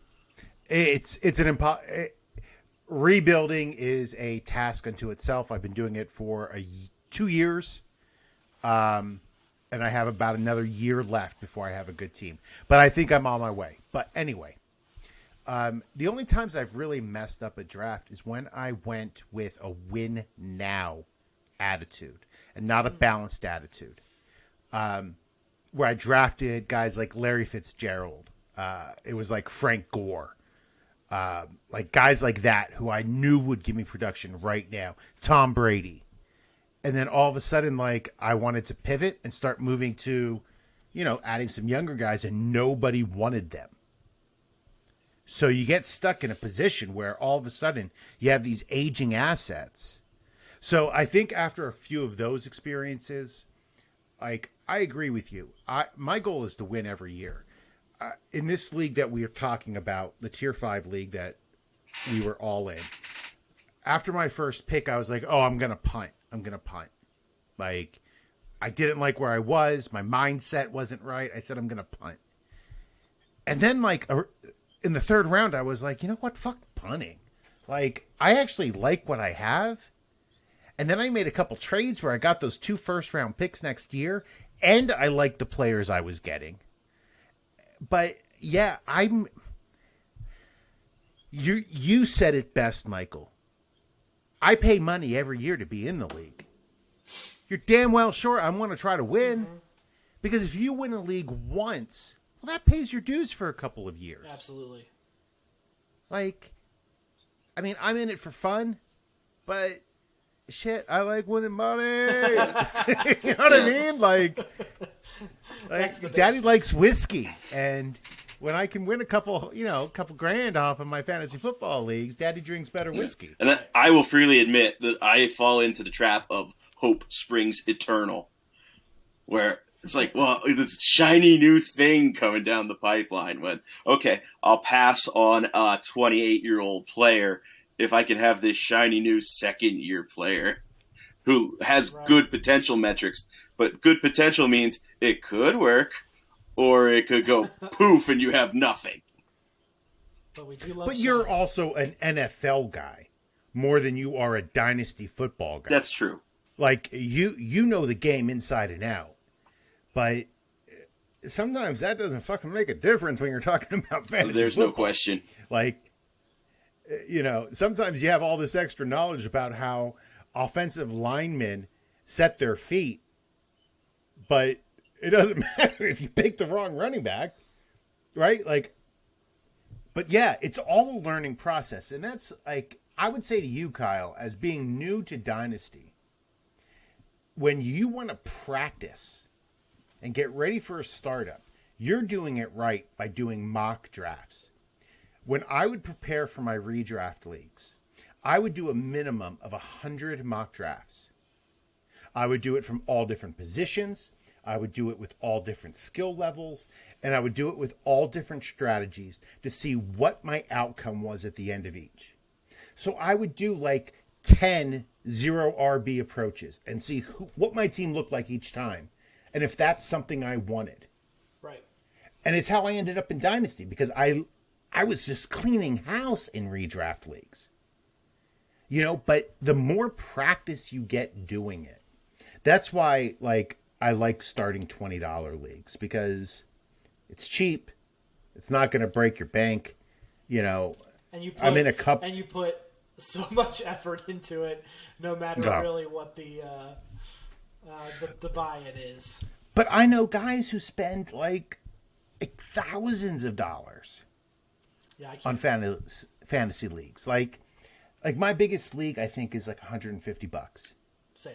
Rebuilding is a task unto itself. I've been doing it for 2 years, and I have about another year left before I have a good team. But I think I'm on my way. But anyway, the only times I've really messed up a draft is when I went with a win now attitude and not a balanced attitude. Where I drafted guys like Larry Fitzgerald. It was like Frank Gore. Like guys like that who I knew would give me production right now. Tom Brady. And then all of a sudden, like, I wanted to pivot and start moving to, you know, adding some younger guys, and nobody wanted them. So you get stuck in a position where all of a sudden you have these aging assets. So I think after a few of those experiences, like, I agree with you. My goal is to win every year. In this league that we are talking about, the Tier 5 league that we were all in, after my first pick, I was like, oh, I'm going to punt. Like, I didn't like where I was. My mindset wasn't right. I said, I'm going to punt. And then, like, in the third round, I was like, you know what? Fuck punting. Like, I actually like what I have. And then I made a couple trades where I got those 2 first-round picks next year, and I liked the players I was getting. But yeah, you said it best, Michael. I pay money every year to be in the league. You're damn well sure I want to try to win. Mm-hmm. Because if you win a league once, well, that pays your dues for a couple of years. Absolutely. Like, I mean, I'm in it for fun, but shit, I like winning money. You know what I mean? Like Daddy likes whiskey, and when I can win a couple grand off of my fantasy football leagues, Daddy drinks better whiskey. And I will freely admit that I fall into the trap of hope springs eternal, where it's like, well, this shiny new thing coming down the pipeline. When, okay, I'll pass on a 28-year-old player if I can have this shiny new second-year player who has good potential metrics. But good potential means it could work, or it could go poof and you have nothing. But you're also an NFL guy more than you are a dynasty football guy. That's true. Like, you know the game inside and out. But sometimes that doesn't fucking make a difference when you're talking about fantasy There's football. No question. Like, you know, sometimes you have all this extra knowledge about how offensive linemen set their feet, but it doesn't matter if you pick the wrong running back, right? Like, but yeah, it's all a learning process. And that's, like, I would say to you, Kyle, as being new to Dynasty, when you want to practice and get ready for a startup, you're doing it right by doing mock drafts. when I would prepare for my redraft leagues, I would do a minimum of 100 mock drafts. I would do it from all different positions. I would do it with all different skill levels. And I would do it with all different strategies to see what my outcome was at the end of each. So I would do like 10 zero RB approaches and see what my team looked like each time. And if that's something I wanted. Right. And it's how I ended up in Dynasty, because I was just cleaning house in redraft leagues. You know, but the more practice you get doing it, that's why, like, I like starting $20 leagues, because it's cheap. It's not going to break your bank. You know, And you put, I'm in a cup. And you put so much effort into it, no matter really what the buy-in is. But I know guys who spend like thousands of dollars on fantasy leagues. Like my biggest league, I think, is like $150. Same.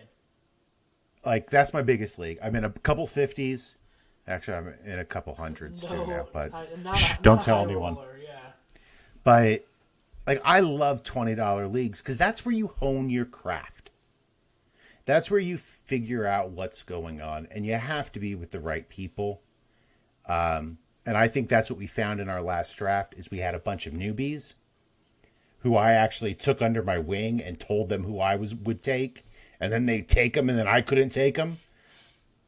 Like, that's my biggest league. I'm in a couple 50s. Actually, I'm in a couple hundreds too now. But don't tell anyone. Roller, yeah. But like, I love $20 leagues because that's where you hone your craft. That's where you figure out what's going on, and you have to be with the right people. And I think that's what we found in our last draft is we had a bunch of newbies who I actually took under my wing and told them who I would take, and then they take them, and then I couldn't take them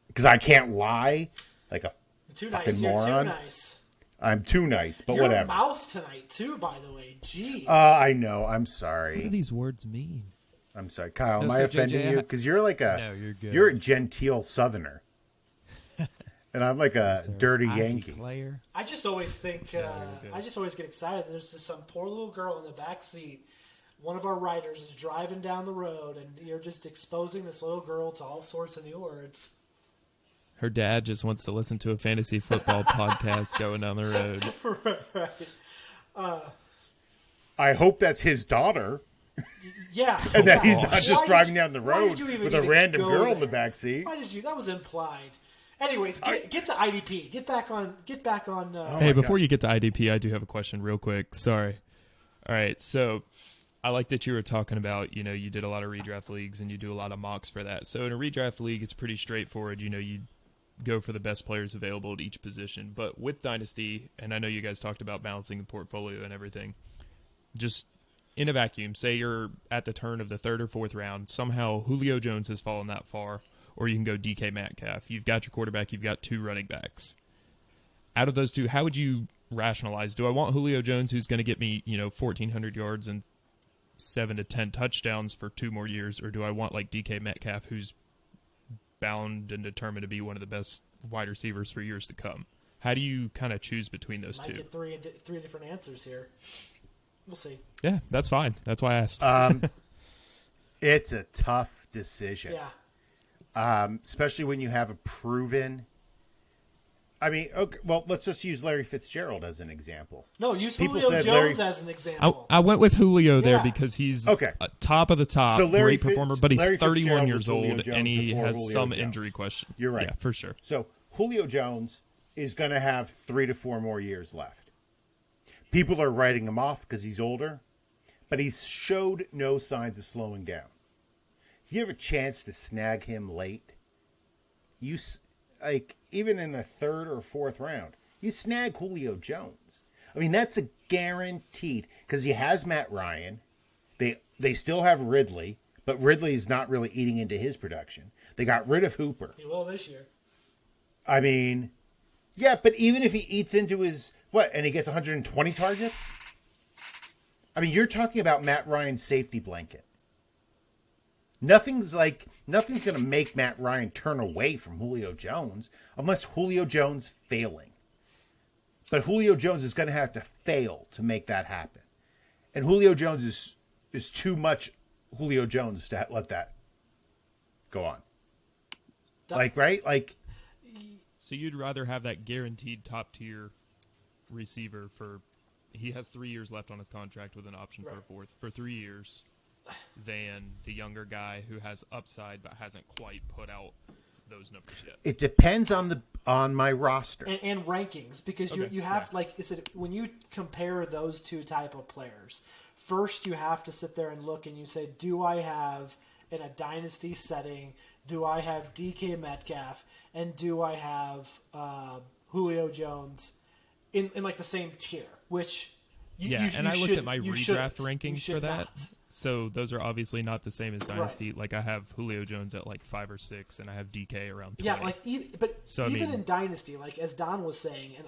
because I can't lie like a fucking moron. You're too nice. I'm too nice, but Your whatever. mouth tonight too, by the way. Jeez. I know. I'm What sorry. do these words mean? I'm sorry, Kyle. Am No, I so offending JJ, you? Because you're like No, you're good. you're a genteel Southerner, and I'm like a Sir, dirty I Yankee. declare. I just always think, you're good. I just always get excited. There's just some poor little girl in the back seat. One of our writers is driving down the road, and you're just exposing this little girl to all sorts of new words. Her dad just wants to listen to a fantasy football podcast going down the road. Right. I hope that's his daughter, Yeah. and that he's Why not did just driving you- down the why did road you even with need a to random go girl in the there? back seat. Why did you? That was implied. Anyways, get to IDP. Get back on. Oh Hey, my before God. you get to IDP, I do have a question real quick. Sorry. All right, so I like that you were talking about, you know, you did a lot of redraft leagues and you do a lot of mocks for that. So in a redraft league, it's pretty straightforward. You know, you go for the best players available at each position. But with Dynasty, and I know you guys talked about balancing the portfolio and everything, just in a vacuum, say you're at the turn of the third or fourth round, somehow Julio Jones has fallen that far, or you can go DK Metcalf. You've got your quarterback, you've got two running backs. Out of those two, how would you rationalize? Do I want Julio Jones, who's going to get me, 1,400 yards and 7 to 10 touchdowns for 2 more years, or do I want like DK Metcalf, who's bound and determined to be one of the best wide receivers for years to come? How do you kind of choose between those Might two? get three different answers here. We'll see. Yeah, that's fine. That's why I asked. It's a tough decision. Yeah. Especially when you have a proven. I mean, okay, well, let's just use Larry Fitzgerald as an example. No, use People Julio said Jones Larry- as an example. I went with Julio there Yeah. because he's Okay. Top of the top, So Larry great performer, Fitz- but he's Larry 31 Fitzgerald years was Julio old, Jones and he before has Julio some Jones. injury question. You're right. Yeah, for sure. So Julio Jones is going to have 3 to 4 more years left. People are writing him off because he's older, but he's showed no signs of slowing down. If you have a chance to snag him late, even in the third or fourth round, you snag Julio Jones. I mean, that's a guaranteed, because he has Matt Ryan. They still have Ridley, but Ridley is not really eating into his production. They got rid of Hooper. He will this year. I mean, yeah, but even if he eats into his, and he gets 120 targets? I mean, you're talking about Matt Ryan's safety blanket. Nothing's going to make Matt Ryan turn away from Julio Jones unless Julio Jones failing. But Julio Jones is going to have to fail to make that happen. And Julio Jones is too much Julio Jones to let that go on. Right? So you'd rather have that guaranteed top tier receiver he has 3 years left on his contract with an option for a fourth for 3 years, than the younger guy who has upside but hasn't quite put out those numbers yet. It depends on on my roster. and rankings, because you have like I said, when you compare those two type of players, first you have to sit there and look and you say, do I have in a dynasty setting, do I have DK Metcalf and do I have Julio Jones in like the same tier? Which I looked at my redraft rankings for that. Not. So those are obviously not the same as Dynasty. Like I have Julio Jones at like 5 or 6, and I have DK around 20. Yeah, like even in Dynasty, like as Don was saying, and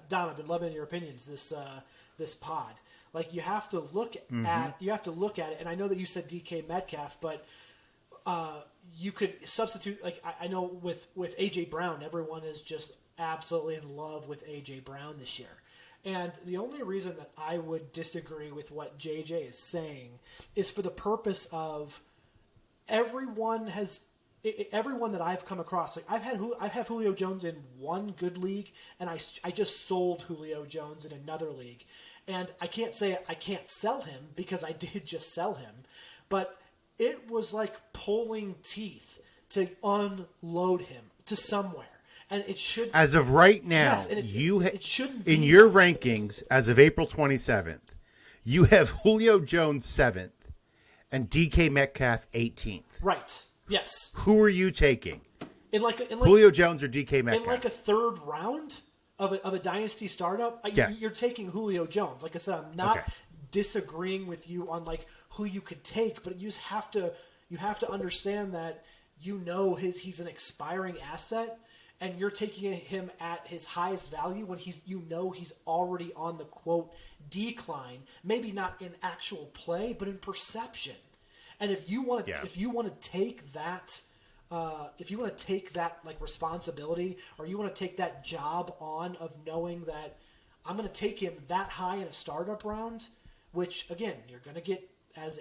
Don, I've been loving your opinions this pod. Like you have to look at it, and I know that you said DK Metcalf, but you could substitute. Like I know with AJ Brown, everyone is just absolutely in love with AJ Brown this year. And the only reason that I would disagree with what JJ is saying is for the purpose of everyone that I've come across. Like I have Julio Jones in one good league, and I just sold Julio Jones in another league. And I can't say I can't sell him because I did just sell him, but it was like pulling teeth to unload him to somewhere. And it should, as of right now, yes, it shouldn't be in your rankings as of April 27th, you have Julio Jones 7th and DK Metcalf 18th. Right. Yes. Who are you taking? In Julio Jones or DK Metcalf? In like a third round of a dynasty startup, yes. You're taking Julio Jones. Like I said, I'm not disagreeing with you on like who you could take, but you just have to understand that he's an expiring asset. And you're taking him at his highest value when he's already on the quote decline, maybe not in actual play, but in perception. And if you want to take that like responsibility, or you want to take that job on of knowing that I'm going to take him that high in a startup round, which again you're going to get, as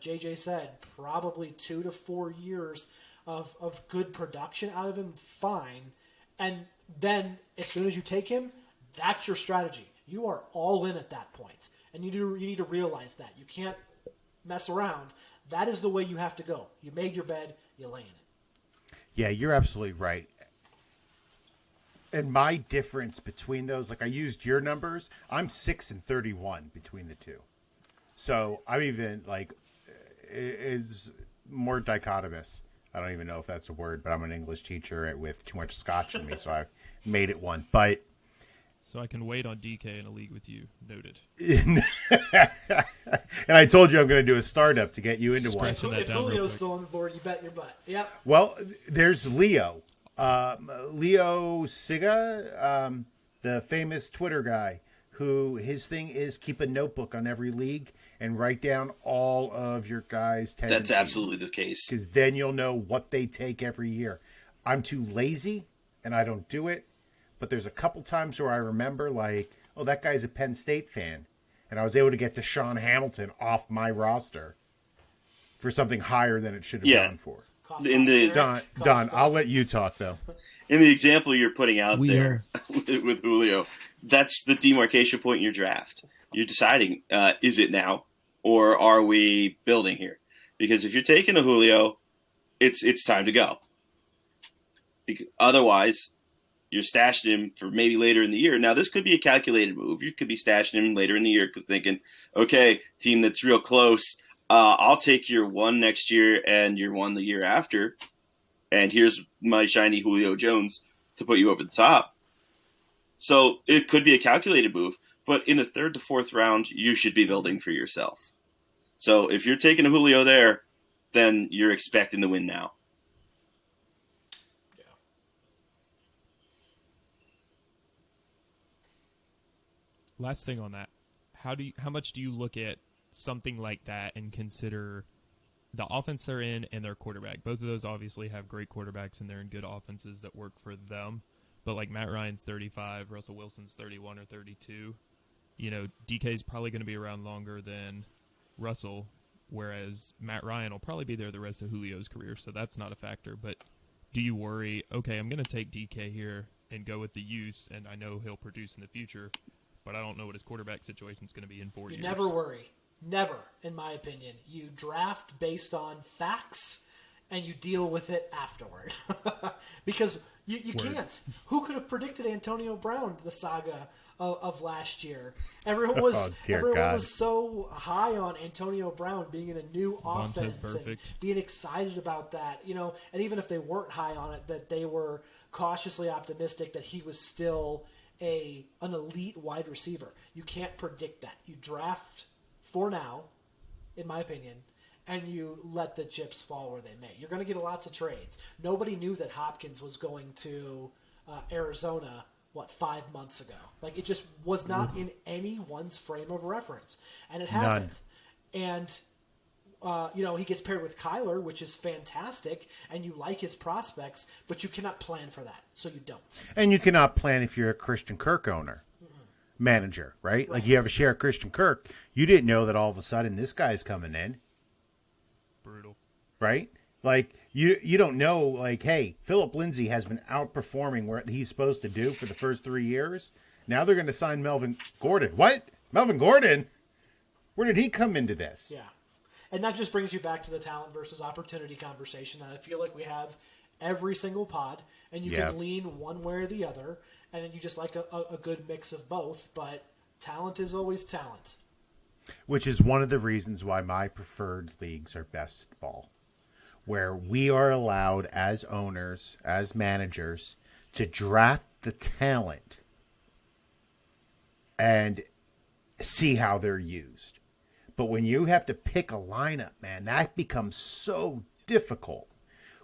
JJ said, probably 2 to 4 years of good production out of him, fine. And then as soon as you take him, that's your strategy. You are all in at that point. And you need to realize that. You can't mess around. That is the way you have to go. You made your bed, you lay in it. Yeah, you're absolutely right. And my difference between those, like I used your numbers, I'm 6 and 31 between the two. So I'm even like, it's more dichotomous. I don't even know if that's a word, but I'm an English teacher with too much scotch in me, so I made it one. But so I can wait on DK in a league with you. Noted. And I told you I'm going to do a startup to get you into one. Scratching that If down real Julio's quick. still on the board, you bet your butt. Yep. Well, there's Leo. Leo Siga, the famous Twitter guy, who his thing is keep a notebook on every league and write down all of your guys' tendencies. That's absolutely the case. Because then you'll know what they take every year. I'm too lazy, and I don't do it. But there's a couple times where I remember, like, oh, that guy's a Penn State fan. And I was able to get Deshaun Hamilton off my roster for something higher than it should have gone for. Don, I'll let you talk, though. In the example you're putting out We there with Julio, that's the demarcation point in your draft. You're deciding, is it now, or are we building here? Because if you're taking a Julio, it's time to go. Otherwise, you're stashing him for maybe later in the year. Now, this could be a calculated move. You could be stashing him later in the year because thinking, okay, team that's real close, I'll take year 1 next year and year 1 the year after, and here's my shiny Julio Jones to put you over the top. So it could be a calculated move, but in the 3rd to 4th round, you should be building for yourself. So if you're taking a Julio there, then you're expecting the win now. Last thing on that, how much do you look at something like that and consider the offense they're in and their quarterback? Both of those obviously have great quarterbacks and they're in good offenses that work for them. But like Matt Ryan's 35, Russell Wilson's 31 or 32. You know, DK's probably going to be around longer than Russell, whereas Matt Ryan will probably be there the rest of Julio's career, so that's not a factor. But do you worry, okay, I'm going to take DK here and go with the youth, and I know he'll produce in the future, but I don't know what his quarterback situation is going to be in 4 years. Never worry. Never, in my opinion. You draft based on facts and you deal with it afterward. Because you can't. Who could have predicted Antonio Brown, the saga of last year? Everyone was so high on Antonio Brown being in a new offense and being excited about that, and even if they weren't high on it, that they were cautiously optimistic that he was still an elite wide receiver. You can't predict that. You draft for now, in my opinion, and you let the chips fall where they may. You're going to get lots of trades. Nobody knew that Hopkins was going to Arizona, 5 months ago? Like, it just was not in anyone's frame of reference. And it happened. And, he gets paired with Kyler, which is fantastic, and you like his prospects, but you cannot plan for that, so you don't. And you cannot plan if you're a Christian Kirk owner. Manager, right? Like, you have a share of Christian Kirk. You didn't know that all of a sudden this guy's coming in. Brutal. Right? Like, you don't know, like, hey, Philip Lindsay has been outperforming what he's supposed to do for the first 3 years. Now they're going to sign Melvin Gordon. What? Melvin Gordon? Where did he come into this? Yeah. And that just brings you back to the talent versus opportunity conversation that I feel like we have every single pod, and you can lean one way or the other, and then you just like a good mix of both, but talent is always talent. Which is one of the reasons why my preferred leagues are best ball, where we are allowed as owners, as managers, to draft the talent and see how they're used. But when you have to pick a lineup, man, that becomes so difficult.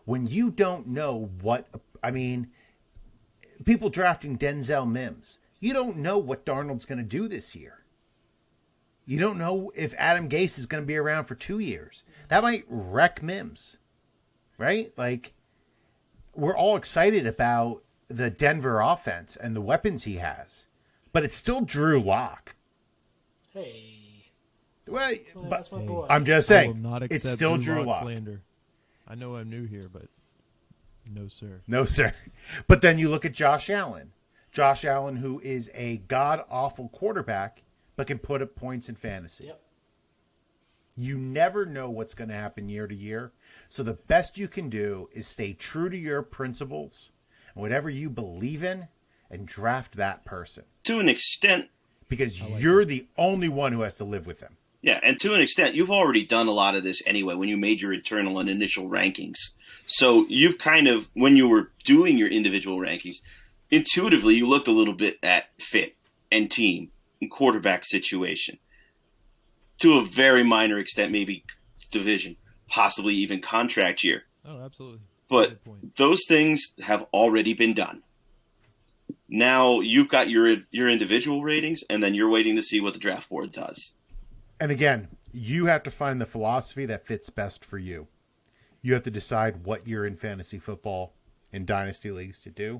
When you don't know people drafting Denzel Mims, you don't know what Darnold's going to do this year. You don't know if Adam Gase is going to be around for 2 years. That might wreck Mims, right? Like, we're all excited about the Denver offense and the weapons he has, but it's still Drew Lock. Hey. Well, that's my boy. I'm just I saying, will not accept it's still Drew Lock. slander. I know I'm new here, but no, sir. No, sir. But then you look at Josh Allen. Josh Allen, who is a god-awful quarterback, but can put up points in fantasy. Yep. You never know what's going to happen year to year. So the best you can do is stay true to your principles and whatever you believe in and draft that person. To an extent. Because you're the only one who has to live with them. Yeah, and to an extent, you've already done a lot of this anyway when you made your internal and initial rankings. So you've kind of, when you were doing your individual rankings, intuitively you looked a little bit at fit and team and quarterback situation. To a very minor extent, maybe division, possibly even contract year. Oh, absolutely. But those things have already been done. Now you've got your individual ratings, and then you're waiting to see what the draft board does. And again, you have to find the philosophy that fits best for you. You have to decide what you're in fantasy football and dynasty leagues to do.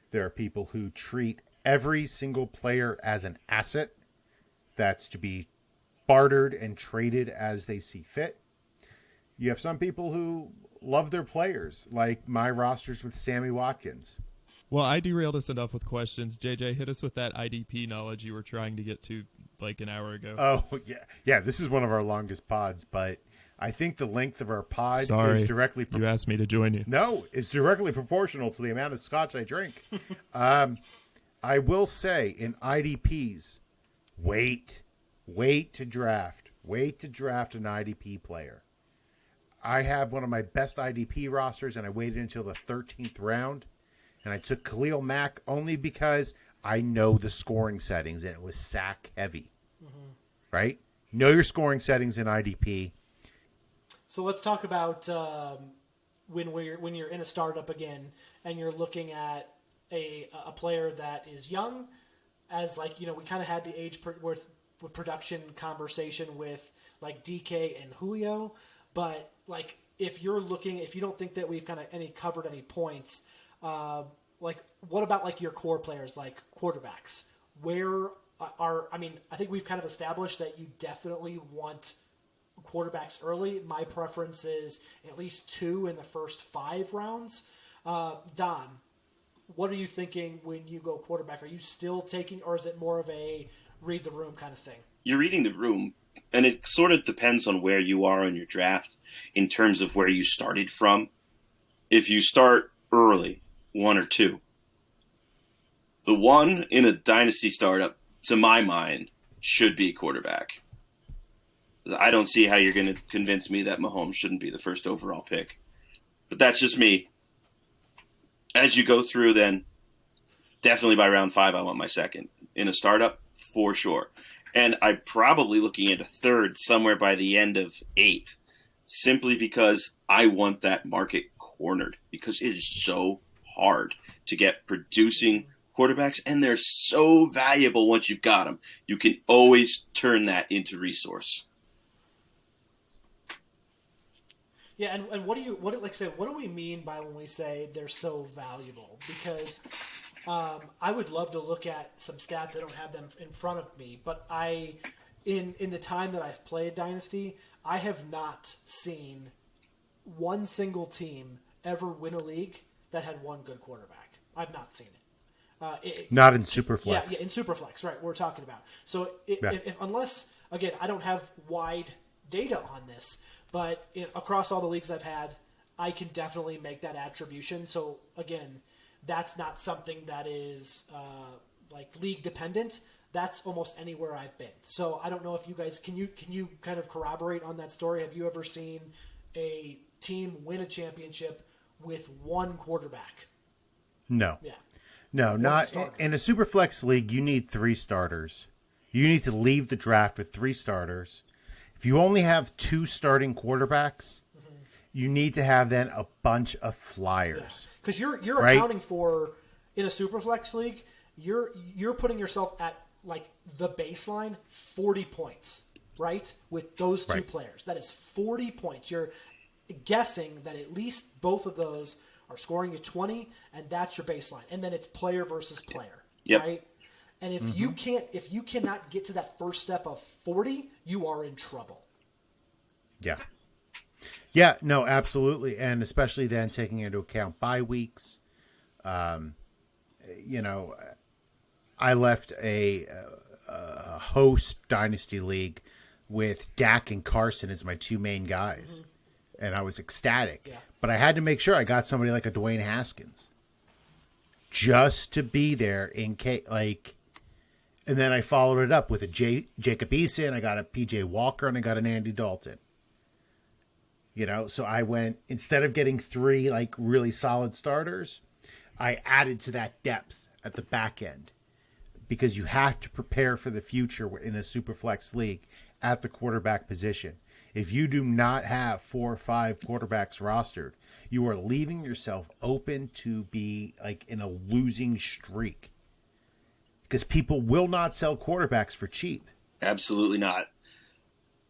There are people who treat every single player as an asset that's to be bartered and traded as they see fit. You have some people who love their players, like my rosters with Sammy Watkins. Well, I derailed us enough with questions. JJ, hit us with that IDP knowledge you were trying to get to like an hour ago. Oh, yeah. Yeah, this is one of our longest pods, but I think the length of our pod is directly... you asked me to join you. No, it's directly proportional to the amount of scotch I drink. I will say, in IDPs, wait to draft. Wait to draft an IDP player. I have one of my best IDP rosters, and I waited until the 13th round. And I took Khalil Mack only because I know the scoring settings, and it was sack heavy. Mm-hmm. Right? Know your scoring settings in IDP. So let's talk about when you're in a startup again, and you're looking at a player that is young, as like we kind of had the age with production conversation with like DK and Julio, but like if you don't think that we've kind of covered any points. Like, what about like your core players, like quarterbacks? I think we've kind of established that you definitely want quarterbacks early. My preference is at least 2 in the first 5 rounds. Don, what are you thinking when you go quarterback? Are you still taking, or is it more of a read the room kind of thing? You're reading the room and it sort of depends on where you are in your draft in terms of where you started from. If you start early, 1 or 2, the one in a dynasty startup, to my mind, should be quarterback. I don't see how you're going to convince me that Mahomes shouldn't be the first overall pick. But that's just me. As you go through, then, definitely by round 5, I want my second. In a startup, for sure. And I'm probably looking at a third somewhere by the end of 8, simply because I want that market cornered, because it is so hard to get producing quarterbacks, and they're so valuable once you've got them. You can always turn that into resource. Yeah, and what do we mean by when we say they're so valuable? Because I would love to look at some stats. I don't have them in front of me, but in the time that I've played Dynasty, I have not seen one single team ever win a league that had one good quarterback. I've not seen it. Not in Superflex. Yeah, in Superflex, right? We're talking about. So if unless, again, I don't have wide data on this, but across all the leagues I've had, I can definitely make that attribution. So again, that's not something that is like league dependent. That's almost anywhere I've been. So I don't know if you guys can you kind of corroborate on that story? Have you ever seen a team win a championship with one quarterback? No. Yeah. No, not in a Superflex league. You need 3 starters. You need to leave the draft with 3 starters. If you only have 2 starting quarterbacks, you need to have then a bunch of flyers. Because you're right? accounting for, in a Superflex league, you're putting yourself at like the baseline 40 points, right? With those 2 players. That is 40 points. You're guessing that at least both of those are scoring you 20, and that's your baseline. And then it's player versus player, right? And if you cannot get to that first step of 40, you are in trouble. Yeah. Yeah, no, absolutely. And especially then taking into account bye weeks. I left a host dynasty league with Dak and Carson as my 2 main guys. And I was ecstatic. Yeah. But I had to make sure I got somebody like a Dwayne Haskins just to be there in case, like, and then I followed it up with a Jacob Eason, I got a PJ Walker, and I got an Andy Dalton. So I went, instead of getting 3 like really solid starters, I added to that depth at the back end, because you have to prepare for the future in a Superflex league at the quarterback position. If you do not have 4 or 5 quarterbacks rostered, you are leaving yourself open to be like in a losing streak, because people will not sell quarterbacks for cheap. Absolutely not.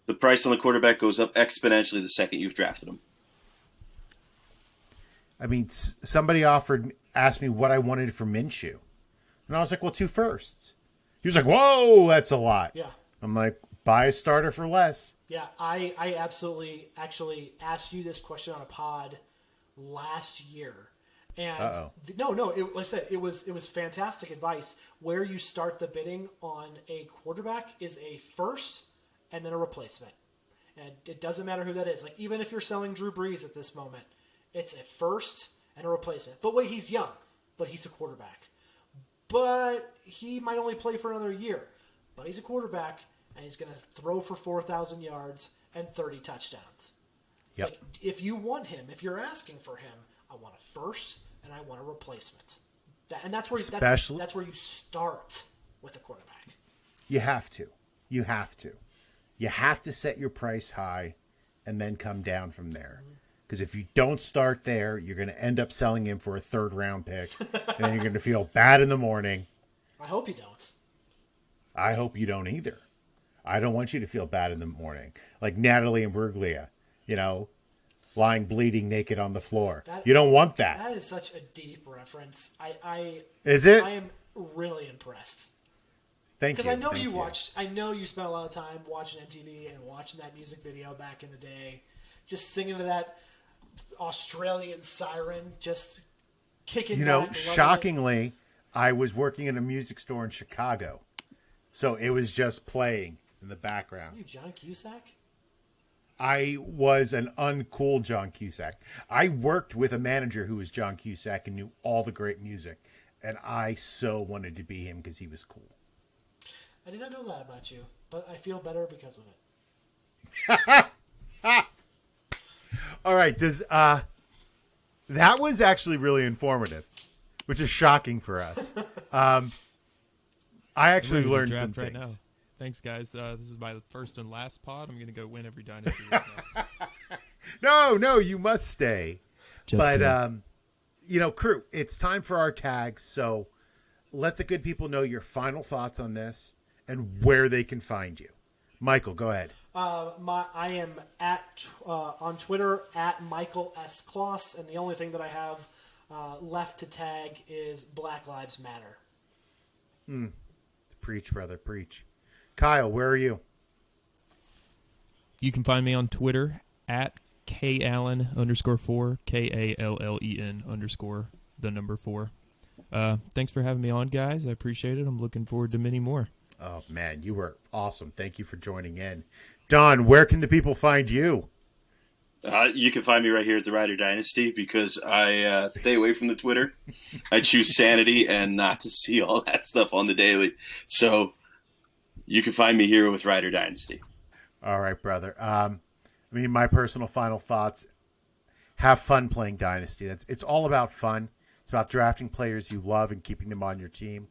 The price on the quarterback goes up exponentially the second you've drafted him. I mean, somebody asked me what I wanted for Minshew. And I was like, well, 2 firsts. He was like, whoa, that's a lot. Yeah. I'm like, buy a starter for less. Yeah, I absolutely actually asked you this question on a pod last year. And no, like I said, it was fantastic advice. Where you start the bidding on a quarterback is a first and then a replacement. And it doesn't matter who that is. Like, even if you're selling Drew Brees at this moment, it's a first and a replacement. But wait, he's young, but he's a quarterback. But he might only play for another year. But he's a quarterback, and he's going to throw for 4,000 yards and 30 touchdowns. It's like, if you want him, if you're asking for him, I want a first and I want a replacement. That's where that's where you start with a quarterback. You have to. You have to set your price high and then come down from there. Because if you don't start there, you're going to end up selling him for a 3rd round pick. And then you're going to feel bad in the morning. I hope you don't. I hope you don't either. I don't want you to feel bad in the morning. Like Natalie Imbruglia, lying bleeding naked on the floor. You don't want that. That is such a deep reference. Is it? I am really impressed. Thank you. Because I know you watched. I know you spent a lot of time watching MTV and watching that music video back in the day, just singing to that Australian siren, just kicking back. Shockingly, I was working in a music store in Chicago, so it was just playing in the background. You John Cusack? I was an uncool John Cusack. I worked with a manager who was John Cusack and knew all the great music, and I so wanted to be him because he was cool. I did not know that about you, but I feel better because of it. All right, that was actually really informative, which is shocking for us. I actually Ready to learned draft some right things. now. Thanks, guys. This is my first and last pod. I'm going to go win every dynasty right now. No, you must stay. Just But kidding. crew, it's time for our tags. So let the good people know your final thoughts on this and where they can find you. Michael, go ahead. I am on Twitter at Michael S. Kloss, and the only thing that I have left to tag is Black Lives Matter. Preach, brother, preach. Kyle, where are you? You can find me on Twitter at KAllen_4, KALLEN_4. Thanks for having me on, guys. I appreciate it. I'm looking forward to many more. Oh, man, you were awesome. Thank you for joining in. Don, where can the people find you? You can find me right here at the Rider Dynasty because I stay away from the Twitter. I choose sanity and not to see all that stuff on the daily. So you can find me here with Rider Dynasty. All right, brother. My personal final thoughts, have fun playing Dynasty. It's all about fun. It's about drafting players you love and keeping them on your team.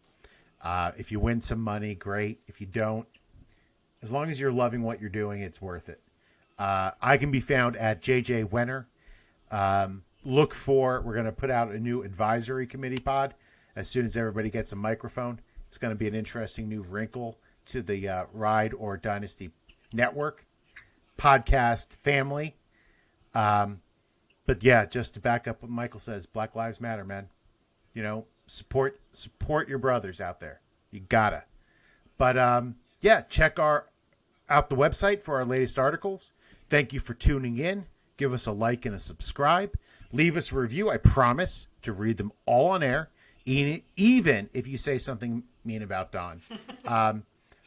If you win some money, great. If you don't, as long as you're loving what you're doing, it's worth it. I can be found at JJ Wenner. We're going to put out a new advisory committee pod as soon as everybody gets a microphone. It's going to be an interesting new wrinkle to the Ride or Dynasty Network podcast family. But yeah, just to back up what Michael says, Black Lives Matter, man. Support your brothers out there. You gotta. But check out the website for our latest articles. Thank you for tuning in. Give us a like and a subscribe. Leave us a review. I promise to read them all on air, even if you say something mean about Don.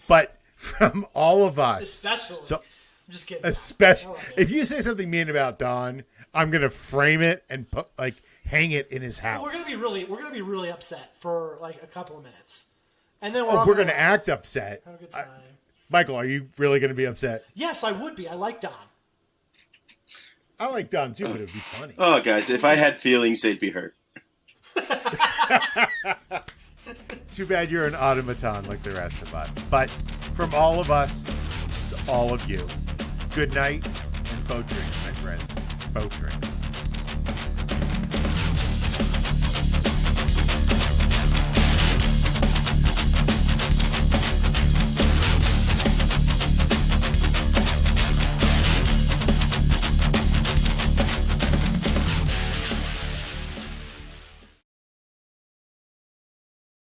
But from all of us, Especially. So, I'm just kidding. especially I like it. if you say something mean about Don, I'm gonna frame it and hang it in his house. We're gonna be really upset for like a couple of minutes, and then We're gonna act upset. have a good time. Michael, are you really gonna be upset? Yes, I would be. I like Don. I like Don too, but it would be funny. Oh, guys, if I had feelings, they'd be hurt. Too bad you're an automaton like the rest of us. But from all of us to all of you, good night and boat drinks, my friends. Boat drinks.